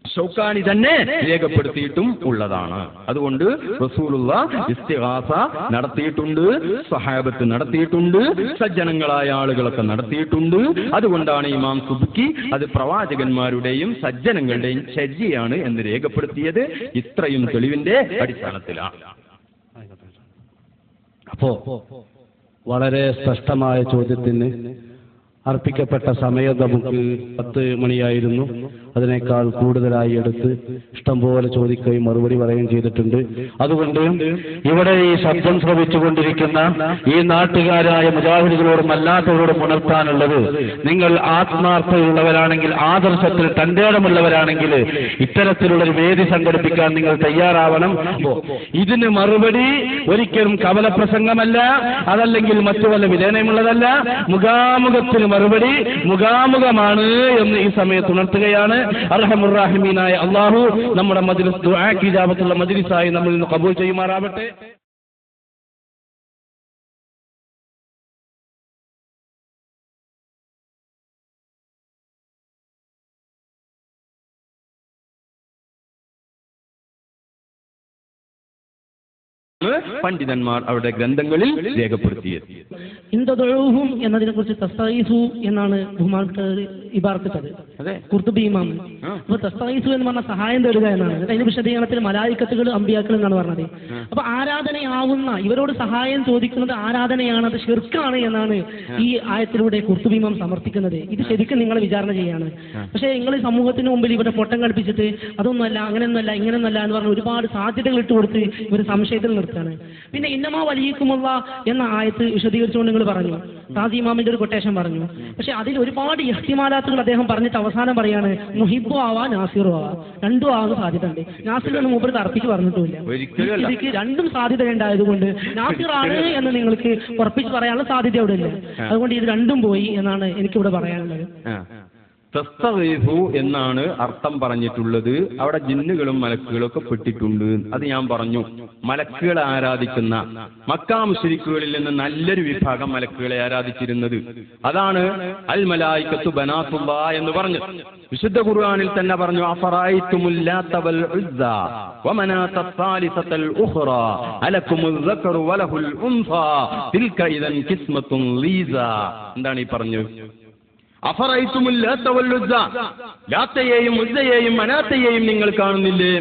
ഷൗക്കാനി തന്നെ രേഖപ്പെടുത്തിയിട്ടും ഉള്ളതാണ്. അതുകൊണ്ട് റസൂലുള്ളാഹി ഇസ്തിഗാസ നടത്തിയിട്ടുണ്ട്, സ്വഹാബത്ത് നടത്തിയിട്ടുണ്ട്, സജ്ജനങ്ങളായ ആളുകളൊക്കെ നടത്തിയിട്ടുണ്ട്. അതുകൊണ്ടാണ് ഇമാം സുബ്കി അത് പ്രവാചകന്മാരുടെയും സജ്ജനങ്ങളുടെയും ചര്യയാണ് എന്ന് രേഖപ്പെടുത്തിയത്. ഇത്രയും തെളിവിന്റെ അടിസ്ഥാനത്തിലാണ്. അപ്പോ വളരെ സ്പഷ്ടമായ ചോദ്യത്തിന് അർപ്പിക്കപ്പെട്ട സമയം നമുക്ക് 10 മണിയായിരുന്നു. അതിനേക്കാൾ കൂടുതലായി എടുത്ത് ഇഷ്ടംപോലെ ചോദിക്കുകയും മറുപടി പറയുകയും ചെയ്തിട്ടുണ്ട്. അതുകൊണ്ട് ഇവിടെ ഈ ശബ്ദം ശ്രവിച്ചുകൊണ്ടിരിക്കുന്ന ഈ നാട്ടുകാരായ മുജാഹിദുകളോടും അല്ലാത്തവരോടും ഉണർത്താനുള്ളത്, നിങ്ങൾ ആത്മാർത്ഥതയുള്ളവരാണെങ്കിൽ, ആദർശത്തിൽ തന്റേടമുള്ളവരാണെങ്കിൽ ഇത്തരത്തിലുള്ളൊരു വേദി സംഘടിപ്പിക്കാൻ നിങ്ങൾ തയ്യാറാവണം. ഇതിന് മറുപടി ഒരിക്കലും കവലപ്രസംഗമല്ല, അതല്ലെങ്കിൽ മറ്റു വല്ല വിധേനയുമുള്ളതല്ല. മുഖാമുഖത്തിന് മറുപടി മുഖാമുഖമാണ് എന്ന് ഈ സമയത്ത് ഉണർത്തുകയാണ്. അർഹമുർ റഹീമീനായ അല്ലാഹു നമ്മുടെ മജ്ലിസ് ദുആക്ക് ഇജാബത്തുള്ള മജ്ലിസായി നമ്മിൽ നിന്ന് ഖബൂൽ ചെയ്യുമാറാവട്ടെ. പണ്ഡിതന്മാർ അവരുടെ ഗ്രന്ഥങ്ങളിൽ രേഖപ്പെടുത്തിയത്. ഇന്തദഉഹും എന്നതിനെ കുറിച്ച് തസ്തഗീസു എന്നാണ് ബഹുമാനപ്പെട്ട ഇബാറത്തിട്ടത്. ഖുർതുബി ഇമാം. അപ്പൊ തസ്തഗീസു എന്ന് പറഞ്ഞാൽ സഹായം തേടുക എന്നാണ്. അതിന്റെ വിശദീകരണത്തിൽ മലായിക്കത്തുകൾ അമ്പിയാക്കൾ എന്നാണ് പറഞ്ഞത്. അപ്പൊ ആരാധനയാവുന്ന ഇവരോട് സഹായം ചോദിക്കുന്നത് ആരാധനയാണ്, അത് ശിർക്കാണ് എന്നാണ് ഈ ആയത്തിലൂടെ ഖുർതുബി ഇമാം സമർത്ഥിക്കുന്നത്. ഇത് ശരിക്കും നിങ്ങൾ വിചാരണ ചെയ്യാണ്. പക്ഷേ നിങ്ങൾ സമൂഹത്തിന് മുമ്പിൽ ഇവിടെ പൊട്ടം കളിപ്പിച്ചിട്ട് അതൊന്നുമല്ല, അങ്ങനെയൊന്നുമല്ല, ഇങ്ങനെയൊന്നുമല്ല എന്ന് പറഞ്ഞ് ഒരുപാട് സാധ്യതകൾ ഇട്ട് കൊടുത്ത് ഇവർ സംശയത്തിൽ നിർത്തുകയാണ്. പിന്നെ ഇന്നമാ വലിയക്കുമുള്ള എന്ന ആയത്ത് വിശദീകരിച്ചുകൊണ്ട് നിങ്ങൾ പറഞ്ഞു, റാസി ഇമാമിന്റെ ഒരു കൊട്ടേഷൻ പറഞ്ഞു. പക്ഷെ അതിൽ ഒരുപാട് ഇഹ്തിമാലാത്തുകൾ അദ്ദേഹം പറഞ്ഞിട്ട് അവസാനം പറയാണ് മുഹിബു ആവാ നാസിറു ആവാ, രണ്ടും ആവാൻ സാധ്യത ഉണ്ട്. നാസിറാണ് മൂപ്പർ തർപ്പിച്ച് പറഞ്ഞിട്ടുമില്ല. ഇതിക്ക് രണ്ടും സാധ്യത ഉണ്ടായതുകൊണ്ട് നാസിറാണ് എന്ന് നിങ്ങൾക്ക് ഉറപ്പിച്ച് പറയാനുള്ള സാധ്യത അവിടെ ഇല്ല. അതുകൊണ്ട് ഇത് രണ്ടും പോയി എന്നാണ് എനിക്കിവിടെ പറയാനുള്ളത്. തസ്തഗീസു എന്നാണ് അർത്ഥം പറഞ്ഞിട്ടുള്ളത്. അവിടെ ജിന്നുകളും മലക്കുകളും ഒക്കെ പെട്ടിട്ടുണ്ട്. അത് ഞാൻ പറഞ്ഞു. മലക്കുകളെ ആരാധിക്കുന്ന മക്കാ മുശ്രിക്കുകളിൽ നിന്ന് നല്ലൊരു വിഭാഗം മലക്കുകളെ ആരാധിച്ചിരുന്നത്. അതാണ് അൽ മലായികത്തു ബനാത്തുല്ലാ എന്ന് പറഞ്ഞു. വിശുദ്ധ ഖുർആനിൽ തന്നെ പറഞ്ഞു, അഫറഅയ്തുമുൽ ലാത വൽ ഉസ്സ വമനാത സാലിസത്തൽ ഉഖ്റാ അലകുമുൽ സക്കറു വലഹുൽ ഉൻസാ തിൽക ഇദൻ ഖിസ്മത്തുൻ ലീസാ. എന്താണ് ഈ പറഞ്ഞത്? അഫറൈതുമുൽ ലാത വൽ ഉസ്സ, ലാത്തയെയും ഉസ്സയെയും മനാത്തയെയും നിങ്ങൾ കാണുന്നില്ലേ?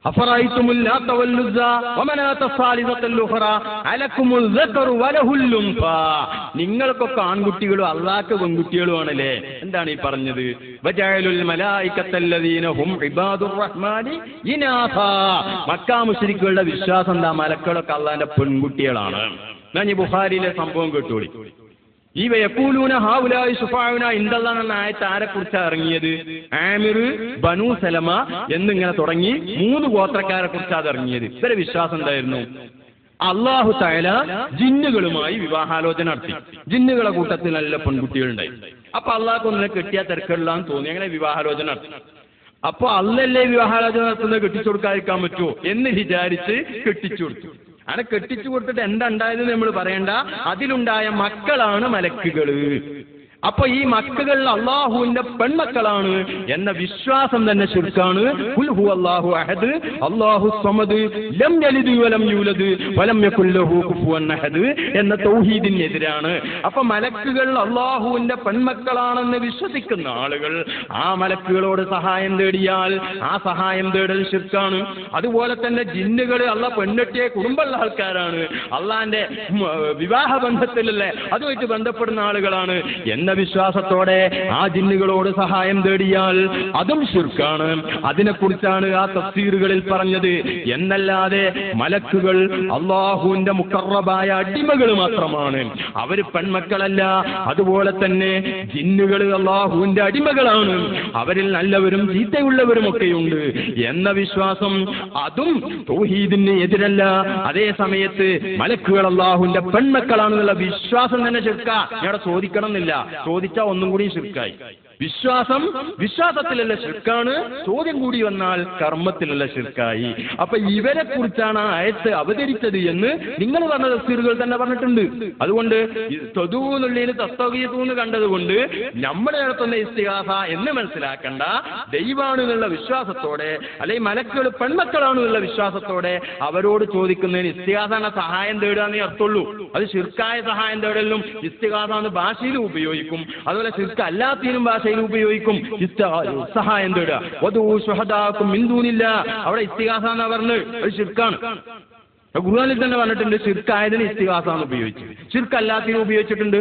അഫറൈതുമുൽ ലാത്ത വൽ ഉസ്സ വമനാത സാലിസത്തുൽ ഉഖറ അലക്കുമുൽ സക്കറു വലഹുൽ ഉൻഫ. നിങ്ങൾക്കൊക്കെ ആൺകുട്ടികളും അല്ലാഹുക്ക് പെൺകുട്ടികളും ആണല്ലേ. എന്താണ് ഈ പറഞ്ഞത്? വജഅലുൽ മലായികത്തല്ലദീന ഹും ഇബാദുർ റഹ്മാനി ഇനാഥ. മക്കാ മുശ്രിക്കുകളുടെ വിശ്വാസം എന്താ? മലക്കുകളൊക്കെ അല്ലാഹുവിന്റെ പെൺകുട്ടികളാണ്. ഞാൻ ഈ ബുഖാരിയിലെ സംഭവം കേട്ടോളി. ഈ വയഖൂലൂന ഹൗലായി ശുഫാഉന ഇൻദല്ലാഹ് എന്ന ആയത്ത് ആരെ കുറിച്ചാണ് ഇറങ്ങിയത്? ആമിർ, ബനു സലമ എന്നിങ്ങനെ തുടങ്ങി 3 ഗോത്രക്കാരെ കുറിച്ചാണ് ഇറങ്ങിയത്. ഇവരെ വിശ്വാസം എന്തായിരുന്നു? അല്ലാഹു തആല ജിന്നുകളുമായി വിവാഹാലോചന നടത്തി. ജിന്നുകളെ കൂട്ടത്തിൽ നല്ല പെൺകുട്ടികളുണ്ടായി. അപ്പൊ അള്ളാഹ്ക്ക് ഒന്നിനെ കെട്ടിയാൽ തിരക്കില്ലാന്ന് തോന്നി. അങ്ങനെ വിവാഹാലോചന നടത്തി. അപ്പൊ അല്ലല്ലേ വിവാഹാലോചന നടത്തുന്നത്, കെട്ടിച്ചു കൊടുക്കാതിരിക്കാൻ പറ്റുമോ എന്ന് വിചാരിച്ച് കെട്ടിച്ചു കൊടുത്തു. അങ്ങനെ കെട്ടിച്ചു കൊടുത്തിട്ട് എന്താ ഉണ്ടായതെന്ന് നമ്മൾ പറയണ്ട. അതിലുണ്ടായ മക്കളാണ് മലക്കുകള്. അപ്പൊ ഈ മക്കൾ അള്ളാഹുവിന്റെ പെൺമക്കളാണ് എന്ന വിശ്വാസം തന്നെ ശിർക്കാണ്. ഖുൽ ഹുവല്ലാഹു അഹദ് അല്ലാഹു സമദ് ലം യലിദ് വലം യൂലദ് വലം യകുൽ ലഹു കുഫുവൻ അഹദ് എന്ന തൗഹീദിനെതിരാണ്. അപ്പൊ മലക്കുകൾ അള്ളാഹുവിന്റെ പെൺമക്കളാണെന്ന് വിശ്വസിക്കുന്ന ആളുകൾ ആ മലക്കുകളോട് സഹായം തേടിയാൽ ആ സഹായം തേടൽ ശിർക്കാണ്. അതുപോലെ തന്നെ ജിന്നുകൾ അള്ളാഹ് പെണ്ണെട്ടിയ കുടുംബമുള്ള ആൾക്കാരാണ്, അള്ളാന്റെ വിവാഹ ബന്ധത്തിലല്ലേ അതുമായിട്ട് ബന്ധപ്പെടുന്ന ആളുകളാണ് എന്ന വിശ്വാസത്തോടെ ആ ജിന്നുകളോട് സഹായം തേടിയാൽ അതും ശിർക്കാണ്. അതിനെക്കുറിച്ചാണ് ആ തഫ്സീറുകളിൽ പറഞ്ഞത്. എന്നല്ലാതെ മലക്കുകൾ അള്ളാഹുവിന്റെ മുഖറബായ അടിമകൾ മാത്രമാണ്, അവര് പെൺമക്കളല്ല. അതുപോലെ തന്നെ ജിന്നുകൾ അള്ളാഹുവിന്റെ അടിമകളാണ്, അവരിൽ നല്ലവരും ചീത്തയുള്ളവരും ഒക്കെയുണ്ട് എന്ന വിശ്വാസം അതും തൗഹീദിന് എതിരല്ല. അതേ സമയത്ത് മലക്കുകൾ അള്ളാഹുവിന്റെ പെൺമക്കളാണെന്നുള്ള വിശ്വാസം തന്നെ ശിർക്കാ. ഞാൻ ചോദിക്കണം എന്നില്ല, ചോദിച്ചാൽ ഒന്നും കൂടി ശിർക്കായി. വിശ്വാസം വിശ്വാസത്തിലുള്ള ശിർക്കാണ്, ചോദ്യം കൂടി വന്നാൽ കർമ്മത്തിലുള്ള ശിർക്കായി. അപ്പൊ ഇവരെ കുറിച്ചാണ് ആ ആയത്ത് അവതരിച്ചത് എന്ന് നിങ്ങൾ പറഞ്ഞ തഫ്സീറുകൾ തന്നെ പറഞ്ഞിട്ടുണ്ട്. അതുകൊണ്ട് തദൂന്നുള്ളതിന് തസ്തഗീസൂന്ന് കണ്ടതുകൊണ്ട് നമ്മൾ നടത്തുന്ന ഇസ്തിഗാസ എന്ന് മനസ്സിലാക്കണ്ട. ദൈവാണെന്നുള്ള വിശ്വാസത്തോടെ അല്ലെങ്കിൽ മലക്കുകൾ പെൺമക്കളാണെന്നുള്ള വിശ്വാസത്തോടെ അവരോട് ചോദിക്കുന്നതിന് ഇസ്തിഗാസ എന്ന സഹായം തേടുകയെന്നേ അർത്ഥമുള്ളൂ. അത് ശിർക്കായ സഹായം തേടലിനും ഇസ്തിഗാസ എന്ന് ഭാഷയിലും ഉപയോഗിക്കും, അതുപോലെ ശിർക്ക് അല്ലാത്തതിനും ഭാഷ ഉപയോഗിക്കും. സഹായം തേടുക വദൂ ശുഹദാക്കും മിൻ ദൂനില്ലാഹ്, അവിടെ ഇസ്തിഗാസ എന്നാ പറഞ്ഞത്, അത് ശിർക്കാണ്. ഖുർആനിൽ തന്നെ പറഞ്ഞിട്ടുണ്ട് ശിർക്കായതിന് ഇസ്തിഗാസയാണ് ഉപയോഗിച്ചത്, ശിർക്ക് അല്ലാത്തതിന് ഉപയോഗിച്ചിട്ടുണ്ട്.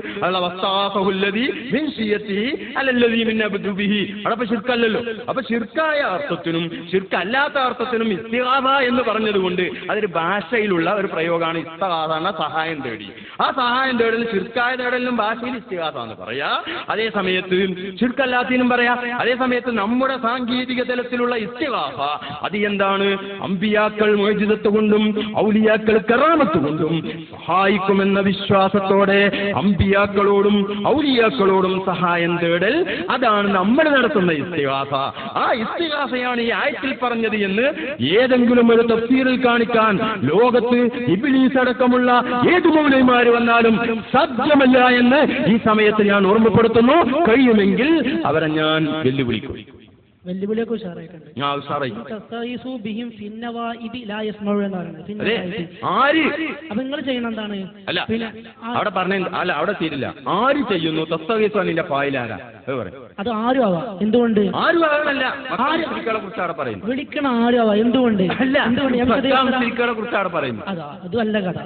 അവിടെ ശിർക്കല്ലല്ലോ. അപ്പൊ ശിർക്കായ അർത്ഥത്തിനും ശിർക്കല്ലാത്ത അർത്ഥത്തിനും ഇസ്തിഗാസ എന്ന് പറഞ്ഞതുകൊണ്ട് അതൊരു ഭാഷയിലുള്ള ഒരു പ്രയോഗമാണ്. ഇസ്തിഗാസ എന്ന സഹായം തേടി. ആ സഹായം തേടലിന് ശിർക്കായ തേടലിനും ഭാഷയിൽ ഇസ്തിഗാസ എന്ന് പറയാ, അതേ സമയത്ത് ശിർക്കല്ലാത്തതിനും പറയാ. അതേ സമയത്ത് നമ്മുടെ സാങ്കേതിക തലത്തിലുള്ള ഇസ്തിഗാസ അത് എന്താണ്? അമ്പിയാക്കൾ മുഅ്ജിസത്ത് കൊണ്ടും ഔലിയാക്കൾ കറാമത്ത് കൊണ്ടും സഹായിക്കുമെന്ന വിശ്വാസത്തോടെ അമ്പിയാക്കളോടും ഔലിയാക്കളോടും സഹായം തേടൽ, അതാണ് നമ്മൾ നടത്തുന്ന ഇസ്തിഗാസ. ആ ഇസ്തിഗാസയാണ് ഈ ആയത്തിൽ പറഞ്ഞത് എന്ന് ഏതെങ്കിലും ഒരു തഫ്സീറിൽ കാണിക്കാൻ ലോകത്ത് ഇബ്ലീസ് അടക്കമുള്ള ഏത് മൗലവിമാര് വന്നാലും സാധ്യമല്ല എന്ന് ഈ സമയത്ത് ഞാൻ ഓർമ്മപ്പെടുത്തുന്നു. കഴിയുമെങ്കിൽ അവരെ ഞാൻ വെല്ലുവിളിക്കും. വെല്ലുവിളിയൊക്കെ ഉഷാറായിട്ടുണ്ട്. അപ്പൊ നിങ്ങൾ ചെയ്യുന്ന എന്താണ്? അല്ല അവിടെ പറഞ്ഞ അല്ല അവിടെ തീരില്ല. ആര് ചെയ്യുന്നു തസ്തഗീസാനിന്റെ ഫായിലാരാ അത് ആരും ആവാം. എന്തുകൊണ്ട് ആരും ആകണല്ല, കുറിച്ചാണ് പറയുന്നത്. വിളിക്കണ ആരും ആവാം. എന്തുകൊണ്ട്? കുറിച്ചാണ് പറയുന്നത്. അതുമല്ല കഥ.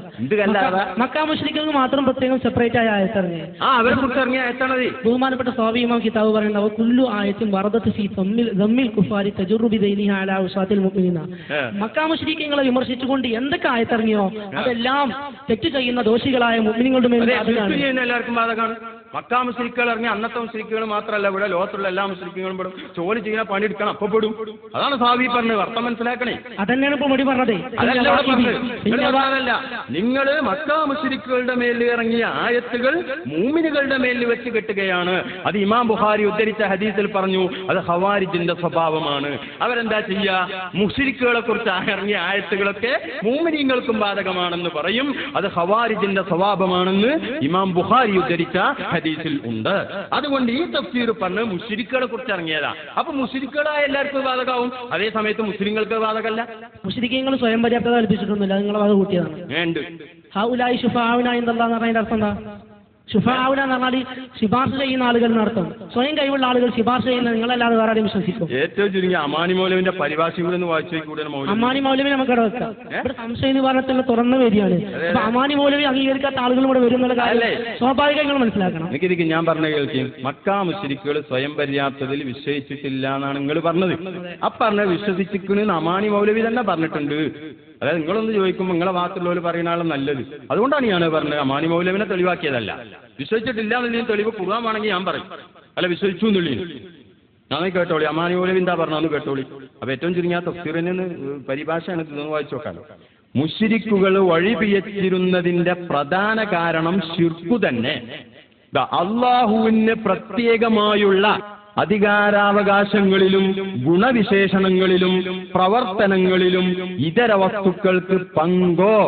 മക്കാ മുശ്രിക്കുകൾക്ക് മാത്രം പ്രത്യേകം സെപ്പറേറ്റ് ആയ ആയത്തിറങ്ങി അവരെ കുറിച്ച് ഇറങ്ങിയ ആയത്താണത്. ബഹുമാനപ്പെട്ട സ്വാമി ഇമാം കിതാബ് പറയുന്നത് കുല്ലു ആയത്തും വറദത്ത് ഫീ ദമ്മിൽ കുഫാരി തജറു ബിദൈനിഹാ അലാ ഉസാത്തിൽ മുഅ്മിനീന. മക്കാ മുശ്രിക്കുകളെ വിമർശിച്ചുകൊണ്ട് എന്തൊക്കെ ആയത്തിറങ്ങിയോ അതെല്ലാം തെറ്റ് ചെയ്യുന്ന ദോഷികളായ മുഅ്മിനീങ്ങളുടെ മേൽ എല്ലാവർക്കും ബാധകമാണ്. മക്കാ മുശ്രിക്കുകൾ ഇറങ്ങി അന്നത്തെ മുശ്രിക്കുകൾ മാത്രമല്ല, ഇവിടെ ലോകത്തുള്ള എല്ലാ മുശ്രിക്കുകളും പെടും. ജോലി ചെയ്യുന്ന പണിയെടുക്കണം, അപ്പൊ പെടും. അതാണ് സാവി പറഞ്ഞത്. അർത്ഥം മനസ്സിലാക്കണേ. അതന്നെയാണ് ഇപ്പൊ മടി പറഞ്ഞത്. അതല്ല, നിങ്ങൾ മക്കാ മുശ്രിക്കുകളുടെ മേലിൽ ഇറങ്ങിയ ആയത്തുകൾ മൂമിനുകളുടെ മേലിൽ വെച്ച് കെട്ടുകയാണ്. അത് ഇമാം ബുഖാരി ഉദ്ധരിച്ച ഹദീസിൽ പറഞ്ഞു അത് ഖവാരിജിന്റെ സ്വഭാവമാണ്. അവരെന്താ ചെയ്യുക? മുശ്രിക്കുകളെ കുറിച്ച് ഇറങ്ങിയ ആയത്തുകളൊക്കെ മൂമിനീങ്ങൾക്കും ബാധകമാണെന്ന് പറയും. അത് ഖവാരിജിന്റെ സ്വഭാവമാണെന്ന് ഇമാം ബുഖാരി ഉദ്ധരിച്ച ഹദീസിൽ ഉണ്ട്. അതുകൊണ്ട് ഈ തഫ്സീർ പറഞ്ഞ് മുശ്രിക്കുകളെ കുറിച്ച് ഇറങ്ങിയതാ. അപ്പൊ മുശ്രിക്കുകളായ എല്ലാവർക്കും ബാധകമാവും, അതേ സമയത്ത് മുസ്ലിങ്ങൾക്ക് ബാധകമല്ല. മുശ്രിക്കുകൾ സ്വയം പര്യാപ്തത കൽപ്പിച്ചിട്ടൊന്നുമില്ല, നിങ്ങളെ വക കൂട്ടിയതാണ്. വേണ്ട ഹൗലായി ശുഫാഉനാ ഇൻദല്ലാഹ് എന്ന് പറഞ്ഞതിന്റെ അർത്ഥം എന്താ? ശുഫാഉന എന്ന് പറഞ്ഞാൽ ശിപാർശ ചെയ്യുന്ന ആളുകൾ എന്നർത്ഥം. സ്വയം കഴിവുള്ള ആളുകൾ ശിപാർശ ചെയ്യുന്ന നിങ്ങളല്ലാതെ വേറെ ആരെയും വിശ്വസിക്കും. ഏറ്റവും ചുരുങ്ങി അമാനി മൗലവിന്റെ പരിഭാഷകൾ ഒന്ന് വായിച്ചു കൂടുതൽ അമാനി മൗലവി നമുക്ക് ഇവിടെ വെക്കാം. ഇവിടെ സംശയ നിവാരണത്തിന് തുറന്ന വേദിയാണ്. അപ്പൊ അമാനി മൗലവി അംഗീകരിക്കാത്ത ആളുകളും ഇവിടെ വരുന്നുള്ള കാര്യം സ്വാഭാവികങ്ങൾ മനസ്സിലാക്കണം. എനിക്ക് ഞാൻ പറഞ്ഞ കേൾക്കും, മക്കാ മുശ്രിക്കുകൾ സ്വയം പര്യാപ്തതയിൽ വിശ്വസിച്ചിട്ടില്ല എന്നാണ് നിങ്ങൾ പറഞ്ഞത്. പറഞ്ഞ വിശ്വസിച്ചിരിക്കുന്ന അമാനി മൗലവി തന്നെ പറഞ്ഞിട്ടുണ്ട്. അതായത് നിങ്ങളൊന്ന് ചോദിക്കുമ്പോൾ നിങ്ങളെ ഭാഗത്തുള്ളവർ പറയുന്ന ആളും നല്ലത്. അതുകൊണ്ടാണ് ഞാൻ പറഞ്ഞത് അമാനി മൗലവിനെ തെളിവാക്കിയതല്ല. വിശ്വസിച്ചിട്ടില്ല എന്നുള്ളതിന് തെളിവ് ഖുർആൻ ആണെങ്കിൽ ഞാൻ പറയും, അല്ല വിശ്വസിച്ചു എന്നുള്ളതിന് ഞാൻ കേട്ടോളി. അമാനി മൗലവി എന്താ പറഞ്ഞതെന്ന് കേട്ടോളി. അപ്പൊ ഏറ്റവും ചുരുങ്ങിയ തഫ്സീറിന് പരിഭാഷയാണ് ഇതൊന്ന് വായിച്ചു നോക്കാലോ. മുശ്രിക്കുകൾ വഴിപിഴച്ചിരുന്നതിന്റെ പ്രധാന കാരണം ശിർക്കു തന്നെ. അള്ളാഹുവിന് പ്രത്യേകമായുള്ള അധികാരാവകാശങ്ങളിലും ഗുണവിശേഷണങ്ങളിലും പ്രവർത്തനങ്ങളിലും ഇതര വസ്തുക്കൾക്ക് പങ്കോ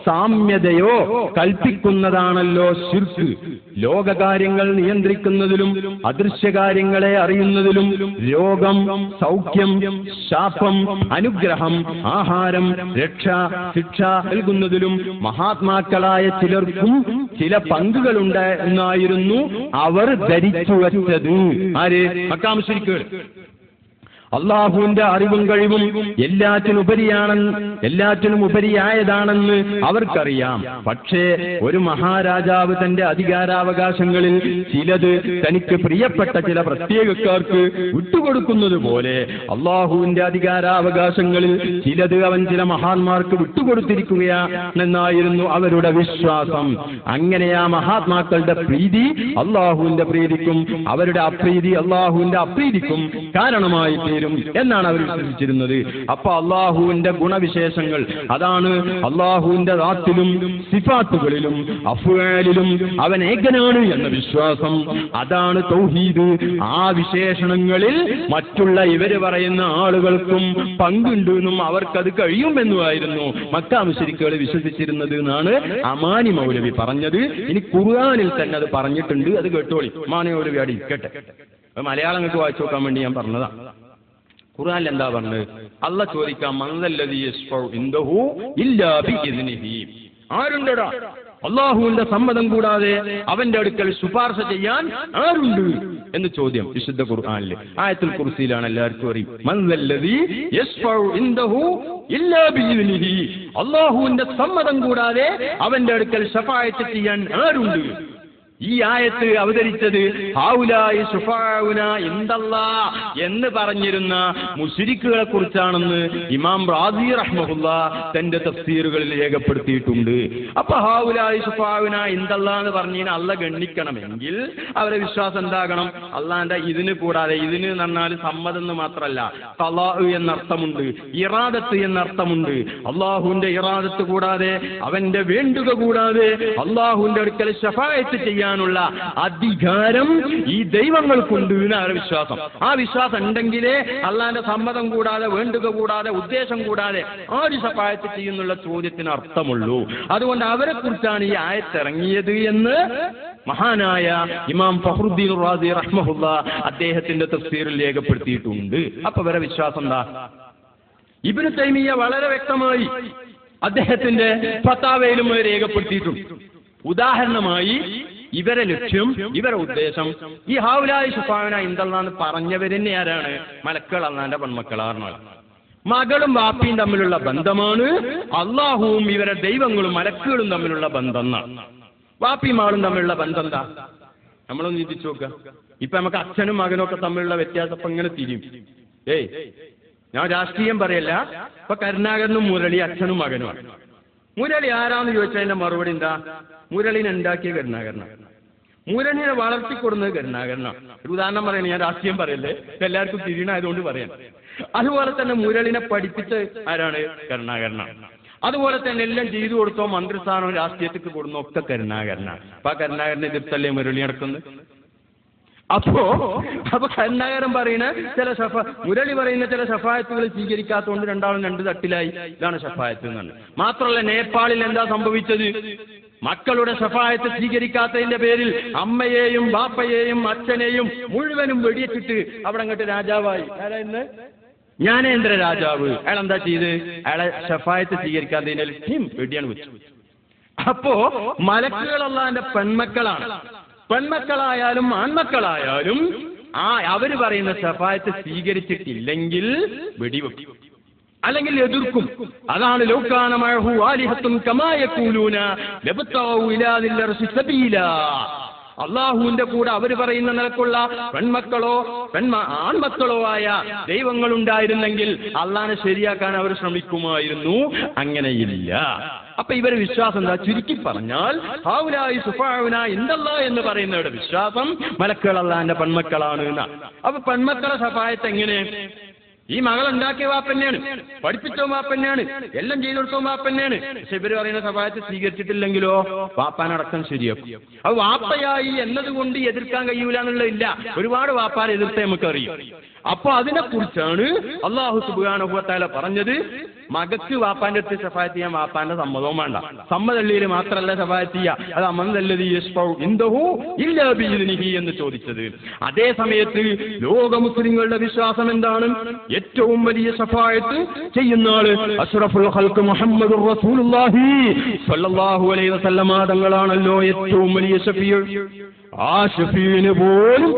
സാമ്യതയോ കൽപ്പിക്കുന്നതാണല്ലോ ശിർക്ക്. ലോകകാര്യങ്ങൾ നിയന്ത്രിക്കുന്നതിലും അദൃശ്യകാര്യങ്ങളെ അറിയുന്നതിലും രോഗം, സൗഖ്യം, ശാപം, അനുഗ്രഹം, ആഹാരം, രക്ഷ, ശിക്ഷ നൽകുന്നതിലും മഹാത്മാക്കളായ ചിലർക്കും ചില പങ്കുകളുണ്ട് എന്നായിരുന്നു അവർ ധരിച്ചു വച്ചത്. ആര്? മക്കാ മുശ്രിക്കുകൾ. അള്ളാഹുവിന്റെ അറിവും കഴിവും എല്ലാറ്റിനും ഉപരിയായതാണെന്ന് അവർക്കറിയാം. പക്ഷേ ഒരു മഹാരാജാവ് തന്റെ അധികാരാവകാശങ്ങളിൽ ചിലത് തനിക്ക് പ്രിയപ്പെട്ട ചില പ്രത്യേകക്കാർക്ക് വിട്ടുകൊടുക്കുന്നത് പോലെ അള്ളാഹുവിന്റെ അധികാരാവകാശങ്ങളിൽ ചിലത് അവൻ ചില മഹാന്മാർക്ക് വിട്ടുകൊടുത്തിരിക്കുകയാണെന്നായിരുന്നു അവരുടെ വിശ്വാസം. അങ്ങനെ ആ മഹാത്മാക്കളുടെ പ്രീതി അള്ളാഹുവിന്റെ പ്രീതിക്കും അവരുടെ അപ്രീതി അള്ളാഹുവിന്റെ അപ്രീതിക്കും കാരണമായി എന്നാണ് അവർ വിശ്വസിച്ചിരുന്നത്. അപ്പൊ അള്ളാഹുവിന്റെ ഗുണവിശേഷങ്ങൾ, അതാണ് അള്ളാഹുവിന്റെ ദാത്തിലും സിഫാത്തുകളിലും അഫ്ആലിലും അവൻ ഏകനാണ് എന്ന വിശ്വാസം, അതാണ് തൗഹീദ്. ആ വിശേഷണങ്ങളിൽ മറ്റുള്ള ഇവര് പറയുന്ന ആളുകൾക്കും പങ്കുണ്ട് എന്നും അവർക്കത് കഴിയുമെന്നുമായിരുന്നു മക്കാ മുശ്രിക്കുകൾ വിശ്വസിച്ചിരുന്നത് എന്നാണ് അമാനി മൗലവി പറഞ്ഞത്. ഇനി ഖുർആനിൽ തന്നെ അത് പറഞ്ഞിട്ടുണ്ട്, അത് കേട്ടോളി. അമാനി മൗലവി അവിടെ ഇരിക്കട്ടെ, മലയാളങ്ങൾക്ക് വായിച്ചു നോക്കാൻ വേണ്ടി ഞാൻ പറഞ്ഞതാ. ഖുർആനിൽ എന്താ പറഞ്ഞത്? അള്ളാഹ് ചോദിക്കാം, ആരുണ്ടടാ അള്ളാഹുവിന്റെ സമ്മതം കൂടാതെ അവന്റെ അടുക്കൽ ശുപാർശ ചെയ്യാൻ ആരുണ്ട് എന്ന് ചോദ്യം വിശുദ്ധ ഖുർആനിൽ. ആയത്തുൽ കുർസിയിലാണ്, എല്ലാവർക്കും അറിയും. അള്ളാഹുവിന്റെ സമ്മതം കൂടാതെ അവന്റെ അടുക്കൽ ശഫാഅത്ത് ചെയ്യാൻ ആരുണ്ട്? ഈ ആയത്ത് അവതരിച്ചത് ഹൗലായി ശുഫാഉന ഇൻദല്ലാഹ് എന്ന് പറഞ്ഞിരുന്ന മുശ്രിക്കുകളെ കുറിച്ചാണെന്ന് ഇമാം റാസി റഹ്മഹുല്ലാഹ് തന്റെ തഫ്സീറുകളിൽ രേഖപ്പെടുത്തിയിട്ടുണ്ട്. അപ്പൊ ഹൗലായി ശുഫാഉന ഇൻദല്ലാഹ് എന്ന് പറഞ്ഞാൽ അള്ളാഹ് ഗണ്ണിക്കണമെങ്കിൽ അവരുടെ വിശ്വാസം എന്താകണം? അള്ളാന്റെ ഇതിന് കൂടാതെ, ഇതിന് എന്ന് പറഞ്ഞാൽ സമ്മതം എന്ന് മാത്രമല്ല, ഖളാ എന്നർത്ഥമുണ്ട്, ഇറാദത്ത് എന്നർത്ഥമുണ്ട്. അള്ളാഹുവിന്റെ ഇറാദത്ത് കൂടാതെ, അവന്റെ വേണ്ടുക കൂടാതെ അള്ളാഹുവിന്റെ അടുക്കൽ ശഫാഅത്ത് ചെയ്യാൻ അധികാരം ഈ ദൈവങ്ങൾക്കുണ്ട് എന്നാണ് വിശ്വാസം. ആ വിശ്വാസം ഉണ്ടെങ്കിലേ അള്ളാന്റെ സമ്മതം കൂടാതെ, വേണ്ടുക കൂടാതെ, ഉദ്ദേശം കൂടാതെ ആര് ശഫാഅത്ത് ചെയ്യുന്നുള്ള ചോദ്യത്തിന് അർത്ഥമുള്ളൂ. അതുകൊണ്ട് അവരെ കുറിച്ചാണ് ഈ ആയത്ത് ഇറങ്ങിയത് എന്ന് മഹാനായ ഇമാം ഫഖ്റുദ്ദീൻ റാസി റഹ്മഹുല്ലാഹ് അദ്ദേഹത്തിന്റെ തഫ്സീറിൽ രേഖപ്പെടുത്തിയിട്ടുണ്ട്. അപ്പൊ അവരെ വിശ്വാസം എന്താ? ഇബ്നു തൈമിയ്യ വളരെ വ്യക്തമായി അദ്ദേഹത്തിന്റെ ഫതാവയിലും രേഖപ്പെടുത്തിയിട്ടുണ്ട്. ഉദാഹരണമായി ഇവരെ ലക്ഷ്യം, ഇവരെ ഉദ്ദേശം ഈ ഹൗലായി ശുഫാഅന ഇൻദല്ലാഹ് പറഞ്ഞവർ തന്നെ ആരാണ്? മലക്കൾ, അള്ളാന്റെ പെൺമക്കളാണ്. മകളും വാപ്പിയും തമ്മിലുള്ള ബന്ധമാണ് അള്ളാഹുവും ഇവരെ ദൈവങ്ങളും മലക്കുകളും തമ്മിലുള്ള ബന്ധം. വാപ്പിയും മകളും തമ്മിലുള്ള ബന്ധം എന്താ? നമ്മളൊന്ന് ചിന്തിച്ചു നോക്കുക. ഇപ്പൊ നമുക്ക് അച്ഛനും മകനും ഒക്കെ തമ്മിലുള്ള വ്യത്യാസം ഇപ്പൊ ഇങ്ങനെ തിരിയും. ഞാൻ രാഷ്ട്രീയം പറയല്ല. ഇപ്പൊ കരുണാകരനും മുരളി അച്ഛനും മകനുമാണ്. മുരളി ആരാന്ന് ചോദിച്ചതിന്റെ മറുപടി എന്താ? മുരളിനെ ഉണ്ടാക്കിയ കരുണാകരനാണ്, മുരളിനെ വളർത്തിക്കൊടുന്നത് കരുണാകരനാണ്. ഒരു ഉദാഹരണം പറയണേ, ഞാൻ രാഷ്ട്രീയം പറയല്ലേ, എല്ലാവർക്കും തിരിയണായതുകൊണ്ട് പറയാം. അതുപോലെ തന്നെ മുരളിനെ പഠിപ്പിച്ച ആരാണ്? കരുണാകരനാണ്. അതുപോലെ തന്നെ എല്ലാം ചെയ്തു കൊടുത്തോ, മന്ത്രിസ്ഥാനവും രാഷ്ട്രീയത്തിക്ക് കൊടുന്നോ ഒക്കെ കരുണാകരനാണ്. അപ്പൊ ആ കരുണാകരനെ എതിർത്തല്ലേ മുരളി നടക്കുന്നത്? അപ്പോ കരുണാകരൻ പറയുന്ന ചില മുരളി പറയുന്ന ചില ശഫായത്തുകൾ സ്വീകരിക്കാത്തതുകൊണ്ട് രണ്ടാളും രണ്ട് തട്ടിലായി. ഇതാണ് ശഫായത്ത് എന്നാണ്. മാത്രമല്ല, നേപ്പാളിൽ എന്താ സംഭവിച്ചത്? മക്കളുടെ ശഫായത്ത് സ്വീകരിക്കാത്തതിന്റെ പേരിൽ അമ്മയെയും ബാപ്പയെയും അച്ഛനെയും മുഴുവനും വെടിയിച്ചിട്ട് അവിടെ അങ്ങോട്ട് രാജാവായി. ആരായിരുന്നു? ജ്ഞാനേന്ദ്ര രാജാവ്. അയാൾ എന്താ ചെയ്ത്? അയാളെ ശഫായത്ത് സ്വീകരിക്കാത്തതിന്റെ വെടിയാണ് വെച്ചു. അപ്പോ മലക്കുകൾ അല്ലാഹുവിന്റെ പെൺമക്കളാണ്. പെൺമക്കളായാലും ആൺമക്കളായാലും അവര് പറയുന്ന ശഫാഅത്ത് സ്വീകരിച്ചിട്ടില്ലെങ്കിൽ വെടിവെക്കും, അല്ലെങ്കിൽ എതിർക്കും. അതാണ് ലൗകാന മഅഹു ആലിഹത്തുൻ കമാ യഖൂലൂന ലബ്തഗൂ ഇലാ ദിൽ അർശി സബീലാ. അള്ളാഹുവിന്റെ കൂടെ അവർ പറയുന്ന നിലക്കുള്ള പെൺമക്കളോ ആൺമക്കളോ ആയ ദൈവങ്ങളുണ്ടായിരുന്നെങ്കിൽ അള്ളാഹിനെ ശരിയാക്കാൻ അവർ ശ്രമിക്കുമായിരുന്നു. അങ്ങനെയില്ല. അപ്പൊ ഇവരെ വിശ്വാസം എന്താ? ചുരുക്കി പറഞ്ഞാൽ ഹൗലായി സുഫാഉന ഇൻദല്ലാഹ് എന്ന് പറയുന്നവരുടെ വിശ്വാസം മലക്കുകൾ അള്ളാഹിന്റെ പെൺമക്കളാണ് എന്നാ. അപ്പൊ പെൺമക്കളെ ശഫാഅത്ത് എങ്ങനെ? ഈ മകളുണ്ടാക്കിയ വാപ്പന്നെയാണ്, പഠിപ്പിച്ചോ വാപ്പന്നെയാണ്, എല്ലാം ചെയ്തു കൊടുത്തോ വാപ്പന്നെയാണ്. പക്ഷെ ഇവര് പറയുന്ന ശഫാഅത്ത് സ്വീകരിച്ചിട്ടില്ലെങ്കിലോ വാപ്പാനടക്കം ശരിയാക്കും. അത് വാപ്പയായി എന്നതുകൊണ്ട് എതിർക്കാൻ കഴിയൂല എന്നുള്ളതില്ല. ഒരുപാട് വാപ്പാനെ എതിർത്ത് നമുക്കറിയാം. അപ്പൊ അതിനെക്കുറിച്ചാണ് അല്ലാഹു സുബ്ഹാനഹു വ തആല പറഞ്ഞത്, മകക്ക് വാപ്പാന്റെ അടുത്ത് ശഫാഅത്ത് ചെയ്യാൻ വാപ്പാന്റെ സമ്മതവും വേണ്ട. സമ്മതള്ളിയിൽ മാത്രമല്ല ശഫാഅത്ത് ചെയ്യുക, അത് അമൻദല്ലദീ യശ്ഫഉ ഇൻദഹു ഇല്ലാ ബിഇദ്നിഹി എന്ന് ചോദിച്ചത്. അതേ സമയത്ത് ലോക മുസ്ലിങ്ങളുടെ വിശ്വാസം എന്താണ്? ഏറ്റവും വലിയ ശഫാഅത്ത് ചെയ്യുന്ന ആള് അഷ്റഫുൽ ഖൽഖ് മുഹമ്മദുർ റസൂലുള്ളാഹി സ്വല്ലല്ലാഹു അലൈഹി വസല്ലമ തങ്ങളാണല്ലോ ഏറ്റവും വലിയ ശഫീഉ. ആ ശഫീഇന് പോലും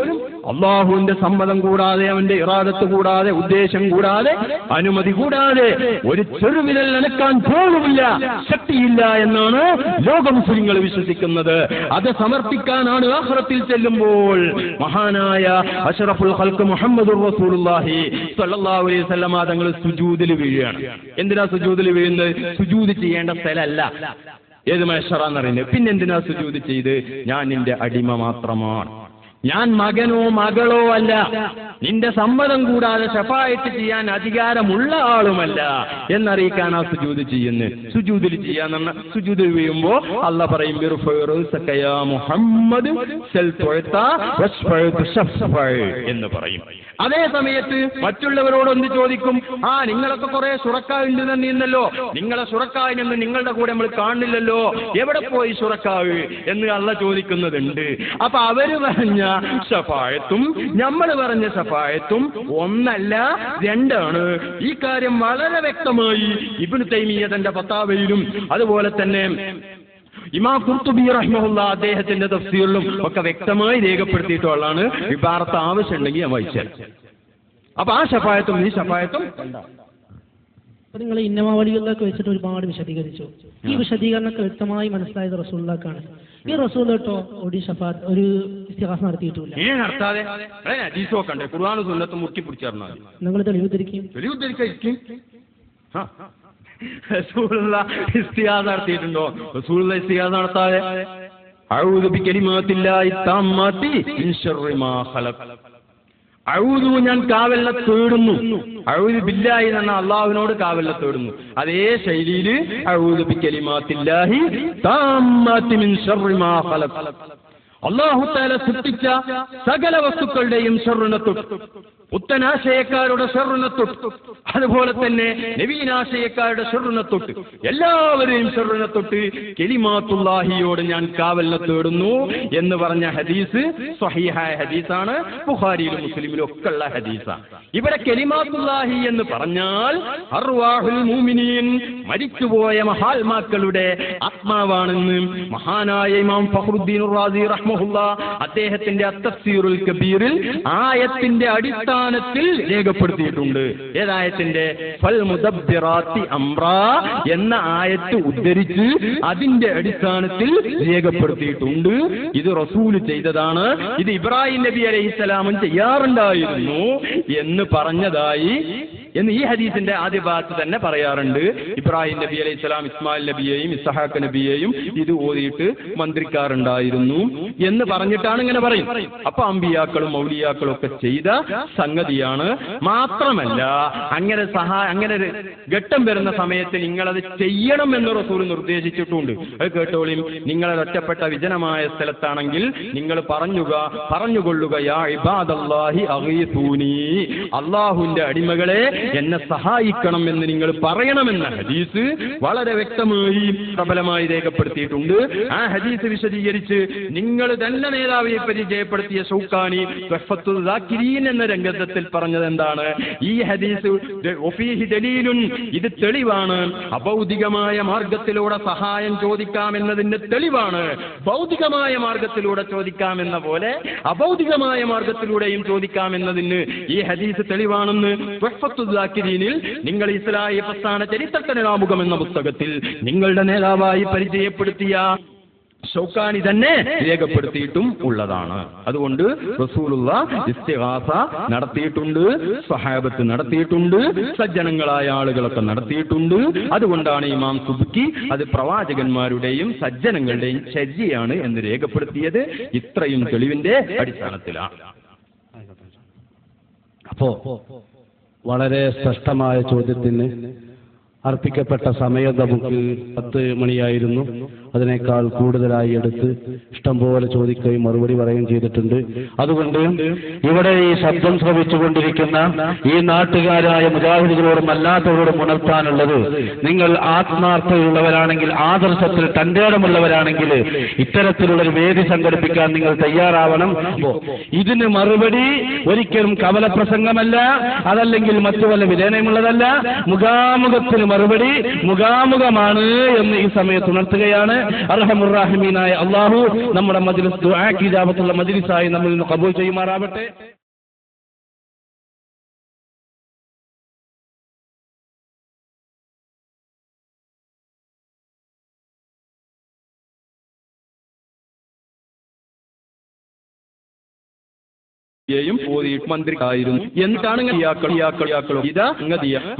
അള്ളാഹുവിന്റെ സമ്മതം കൂടാതെ, അവന്റെ ഇറാദത്ത് കൂടാതെ, ഉദ്ദേശം കൂടാതെ, അനുമതി കൂടാതെ ഒരു ചെറുവിരൽ അനക്കാൻ പോലുമില്ല, ശക്തിയില്ല എന്നാണ് ലോക മുസ്ലിങ്ങൾ വിശ്വസിക്കുന്നത്. അത് സമർപ്പിക്കാനാണ് ആഖിറത്തിൽ ചെല്ലുമ്പോൾ മഹാനായ അഷ്റഫുൽ ഖൽഖ് മുഹമ്മദുർ റസൂലുള്ളാഹി സ്വല്ലല്ലാഹു അലൈഹി വസല്ലമ തങ്ങൾ സുജൂദിൽ വീഴുകയാണ്. എന്തിനാ സുജൂദിൽ വീഴുന്നത്? സുജൂദ് ചെയ്യേണ്ട സ്ഥലമല്ല ഏത് മഹ്ശറാന്ന് പറയുന്നത്. പിന്നെന്തിനാ സുജൂദ് ചെയ്ത്? ഞാൻ നിന്റെ അടിമ മാത്രമാണ്, ഞാൻ മകനോ മകളോ അല്ല, നിന്റെ സമ്മതം കൂടാതെ ശഫാഅത്ത് ചെയ്യാൻ അധികാരമുള്ള ആളുമല്ല എന്നറിയിക്കാനാ സുജൂദ് ചെയ്യുന്നത്. സുജൂദിൽ ചെയ്യാന്ന് പറഞ്ഞാൽ സുജൂദിൽ വീഴുമ്പോ അല്ലാഹ് പറയും മുഹമ്മദ് എന്ന് പറയും. അതേ സമയത്ത് മറ്റുള്ളവരോട് എന്ത് ചോദിക്കും? നിങ്ങളൊക്കെ കുറെ ശുറക്കാ ഉണ്ട് തന്നെയെന്നല്ലോ, നിങ്ങളെ ശുറക്കായിനൊന്നും നിങ്ങളുടെ കൂടെ നമ്മൾ കാണുന്നില്ലല്ലോ, എവിടെ പോയി ശുറക്കാവ് എന്ന് അല്ലാഹ് ചോദിക്കുന്നുണ്ട്. അപ്പൊ അവര് പറഞ്ഞ ശഫാഅത്തും നമ്മൾ പറഞ്ഞ ശഫാഅത്തും ഒന്നല്ല, രണ്ടാണ്. ഈ കാര്യം വളരെ വ്യക്തമായി ഇബ്നു തൈമിയ്യ തന്റെ ഫതാവയിലും അതുപോലെ തന്നെ ഇമാം ഖുർത്തുബി റഹിമഹുല്ലാ അദ്ദേഹത്തിന്റെ തഫ്സീറിലും ഒക്കെ വ്യക്തമായി രേഖപ്പെടുത്തിയിട്ടുള്ളതാണ്. ഇബാറത്ത് ആവശ്യമുണ്ടെങ്കിൽ ഞാൻ വായിച്ചാൽ. അപ്പൊ ആ ശഫാഅത്തും ഈ ശഫാഅത്തും നിങ്ങൾ ഇന്നമാവലികളിലൊക്കെ വെച്ചിട്ട് ഒരുപാട് വിശദീകരിച്ചു. ഈ വിശദീകരണമൊക്കെ വ്യക്തമായി മനസ്സിലായത് റസൂലുള്ളാഹിക്കാണ്. ഈ റസൂൽ കേട്ടോ ഒരു ഷഫാഅത്ത് ഒരു ഇസ്തിഗാസ നടത്തിയിട്ടില്ല. നടത്താതെ ഹദീസൊക്കെ ഖുർആനും സുന്നത്തും മുറുക്കി പിടിച്ചേർന്നാൽ നിങ്ങൾ തെളിവുദ്ധരിക്കും. റസൂലുള്ളാഹി ഇസ്തിഗാസ നടത്തിയിട്ടുണ്ടോ? റസൂലുള്ളാഹി ഇസ്തിഗാസ നടത്താതെ അഊദു ബികലിമാത്തില്ലാഹി തമ്മാത്തി മിൻ ശർരി മാ ഖലഖ്, അഊദു ഞാൻ കാവലിനെ തേടുന്നു. അഊദു ബില്ലാഹി എന്ന അള്ളാഹുവിനോട് കാവലിനെ തേടുന്നു. അതേ ശൈലിയിൽ അഊദു ബികലിമാത്തില്ലാഹി തമ്മാത്തി മിൻ ശർരി മാ ഖലഖ്, അല്ലാഹു തആല സൃഷ്ടിച്ച സകല വസ്തുക്കളുടെയും ശർറിനെ തൊട്ട്, പുത്തനാശയക്കാരുടെ ശർറിനെ തൊട്ട്, അതുപോലെ തന്നെ നവീനാശയക്കാരുടെ ശർറിനെ തൊട്ട്, എല്ലാവരെയും ശർറിനെ തൊട്ട് കലിമാത്തുല്ലാഹിയോട് ഞാൻ കാവലിനെ തേടുന്നു എന്ന് പറഞ്ഞ ഹദീസ് സ്വഹീഹായ ഹദീസാണ്. ബുഖാരിയിലും മുസ്ലിമിലും ഒക്കെ ഉള്ള ഹദീസാണ്. ഇവിടെ കലിമാത്തുല്ലാഹി എന്ന് പറഞ്ഞാൽ അർവാഹുൽ മുഅ്മിനീൻ, മരിച്ചുപോയ മഹാത്മാക്കളുടെ ആത്മാവാണെന്ന് മഹാനായ ഇമാം ഫഖ്റുദ്ദീൻ റാസി റഹ്മഹുല്ലാ അദ്ദേഹത്തിന്റെ അത്തഫ്സീറുൽ കബീറിൽ ആയത്തിന്റെ അടിസ്ഥാനത്തിൽ രേഖപ്പെടുത്തിയിട്ടുണ്ട്. ഏതായത്തിന്റെ ഫൽ മുദബ്ബിറാത്തി അംറാ എന്ന ആയത്ത് ഉദ്ധരിച്ച് അതിന്റെ അടിസ്ഥാനത്തിൽ രേഖപ്പെടുത്തിയിട്ടുണ്ട്. ഇത് റസൂൽ ചെയ്തതാണ്, ഇത് ഇബ്രാഹിം നബി അലൈഹിസ്സലാമും ചെയ്യാറുണ്ടായിരുന്നു എന്ന് പറഞ്ഞതായി എന്ന് ഈ ഹദീസിന്റെ ആദ്യ ഭാഗത്ത് തന്നെ പറയാറുണ്ട്. ഇബ്രാഹിം നബി അലൈഹി സ്വലാം ഇസ്മായിൽ നബിയെയും ഇസ്ഹാഖ് നബിയെയും ഇത് ഓതിയിട്ട് മന്ത്രിക്കാറുണ്ടായിരുന്നു എന്ന് പറഞ്ഞിട്ടാണ് ഇങ്ങനെ പറയും. അപ്പൊ അമ്പിയാക്കളും മൗലിയാക്കളും ഒക്കെ ചെയ്ത സംഗതിയാണ്. മാത്രമല്ല അങ്ങനെ അങ്ങനെ ഒരു ഘട്ടം വരുന്ന സമയത്ത് നിങ്ങളത് ചെയ്യണം എന്ന് റസൂൽ നിർദ്ദേശിച്ചിട്ടുണ്ട്. അത് കേട്ടോളിയും, നിങ്ങളെ ഒറ്റപ്പെട്ട വിജനമായ സ്ഥലത്താണെങ്കിൽ നിങ്ങൾ പറഞ്ഞുകൊള്ളുക യാ ഇബാദല്ലാഹി അഗീസൂനി, അള്ളാഹുവിന്റെ അടിമകളെ എന്നെ സഹായിക്കണം എന്ന് നിങ്ങൾ പറയണമെന്ന ഹദീസ് വളരെ വ്യക്തമായി പ്രബലമായി രേഖപ്പെടുത്തിയിട്ടുണ്ട്. ആ ഹദീസ് വിശദീകരിച്ച് നിങ്ങൾ തന്നെ നേതാവിനെ പരിചയപ്പെടുത്തിയ ഷൗക്കാനി തുഹ്ഫത്തുൽ ദാക്കിരീൻ എന്ന രംഗത്തിൽ പറഞ്ഞത് എന്താണ്? ഈ ഹദീസ് വഫീഹി ദലീലുൻ, ഇത് തെളിവാണ്. അഭൗതികമായ മാർഗത്തിലൂടെ സഹായം ചോദിക്കാമെന്നതിന്റെ തെളിവാണ്. ഭൗതികമായ മാർഗത്തിലൂടെ ചോദിക്കാമെന്ന പോലെ അഭൗതികമായ മാർഗത്തിലൂടെയും ചോദിക്കാമെന്നതിന് ഈ ഹദീസ് തെളിവാണെന്ന് തുഹ്ഫത്തുൽ ദാക്കിരീനിൽ നിങ്ങൾ ഇസ്ലാഹി പ്രസ്ഥാന ചരിത്രത്തിനാമുഖം എന്ന പുസ്തകത്തിൽ നിങ്ങളുടെ നേതാവായി പരിചയപ്പെടുത്തിയ ഷൗക്കാനി തന്നെ രേഖപ്പെടുത്തിയിട്ടും ഉള്ളതാണ്. അതുകൊണ്ട് റസൂലുള്ളാഹി ഇസ്തിഗാസ നടത്തിയിട്ടുണ്ട്, സ്വഹാബത്ത് നടത്തിയിട്ടുണ്ട്, സജ്ജനങ്ങളായ ആളുകളൊക്കെ നടത്തിയിട്ടുണ്ട്. അതുകൊണ്ടാണ് ഇമാം സുബ്കി അത് പ്രവാചകന്മാരുടെയും സജ്ജനങ്ങളുടെയും ചര്യയാണ് എന്ന് രേഖപ്പെടുത്തിയത്. ഇത്രയും തെളിവിന്റെ അടിസ്ഥാനത്തിലാണ്. അപ്പോ വളരെ സ്പഷ്ടമായ ചോദ്യത്തിന് അർപ്പിക്കപ്പെട്ട സമയം നമുക്ക് 10 മണിയായിരുന്നു. അതിനേക്കാൾ കൂടുതലായി എടുത്ത് ഇഷ്ടംപോലെ ചോദിക്കുകയും മറുപടി പറയുകയും ചെയ്തിട്ടുണ്ട്. അതുകൊണ്ട് ഇവിടെ ഈ ശബ്ദം ശ്രവിച്ചുകൊണ്ടിരിക്കുന്ന ഈ നാട്ടുകാരായ മുജാഹിദുകളോടും അല്ലാത്തവരോടും ഉണർത്താനുള്ളത്, നിങ്ങൾ ആത്മാർത്ഥതയുള്ളവരാണെങ്കിൽ, ആദർശത്തിൽ തന്റേടമുള്ളവരാണെങ്കിൽ ഇത്തരത്തിലുള്ളൊരു വേദി സംഘടിപ്പിക്കാൻ നിങ്ങൾ തയ്യാറാവണം. ഇതിന് മറുപടി ഒരിക്കലും കവലപ്രസംഗമല്ല, അതല്ലെങ്കിൽ മറ്റു വല്ല വിധേനയുമുള്ളതല്ല. മുഖാമുഖത്തിന് മറുപടി മുഖാമുഖമാണ് എന്ന് ഈ സമയത്ത് ഉണർത്തുകയാണ്. അർഹമുർ-റഹീമീനായ അല്ലാഹു നമ്മുടെ മജ്ലിസ് ദുആക്ക് ഇജാബത്തുള്ള മജ്ലിസായി നമ്മിൽ നിന്ന് ഖബൂൽ ചെയ്യുമാറാവട്ടെ. മന്ത്രിയായിരുന്നു. എന്താണ് ഇതാ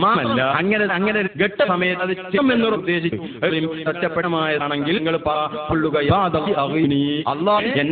മാമല്ല, അങ്ങനെ ഘട്ട സമയത്ത് അത് എന്നൊരു ഉദ്ദേശിച്ചു ഒറ്റപ്പെടമായതാണെങ്കിൽ നിങ്ങൾ അള്ളാഹ്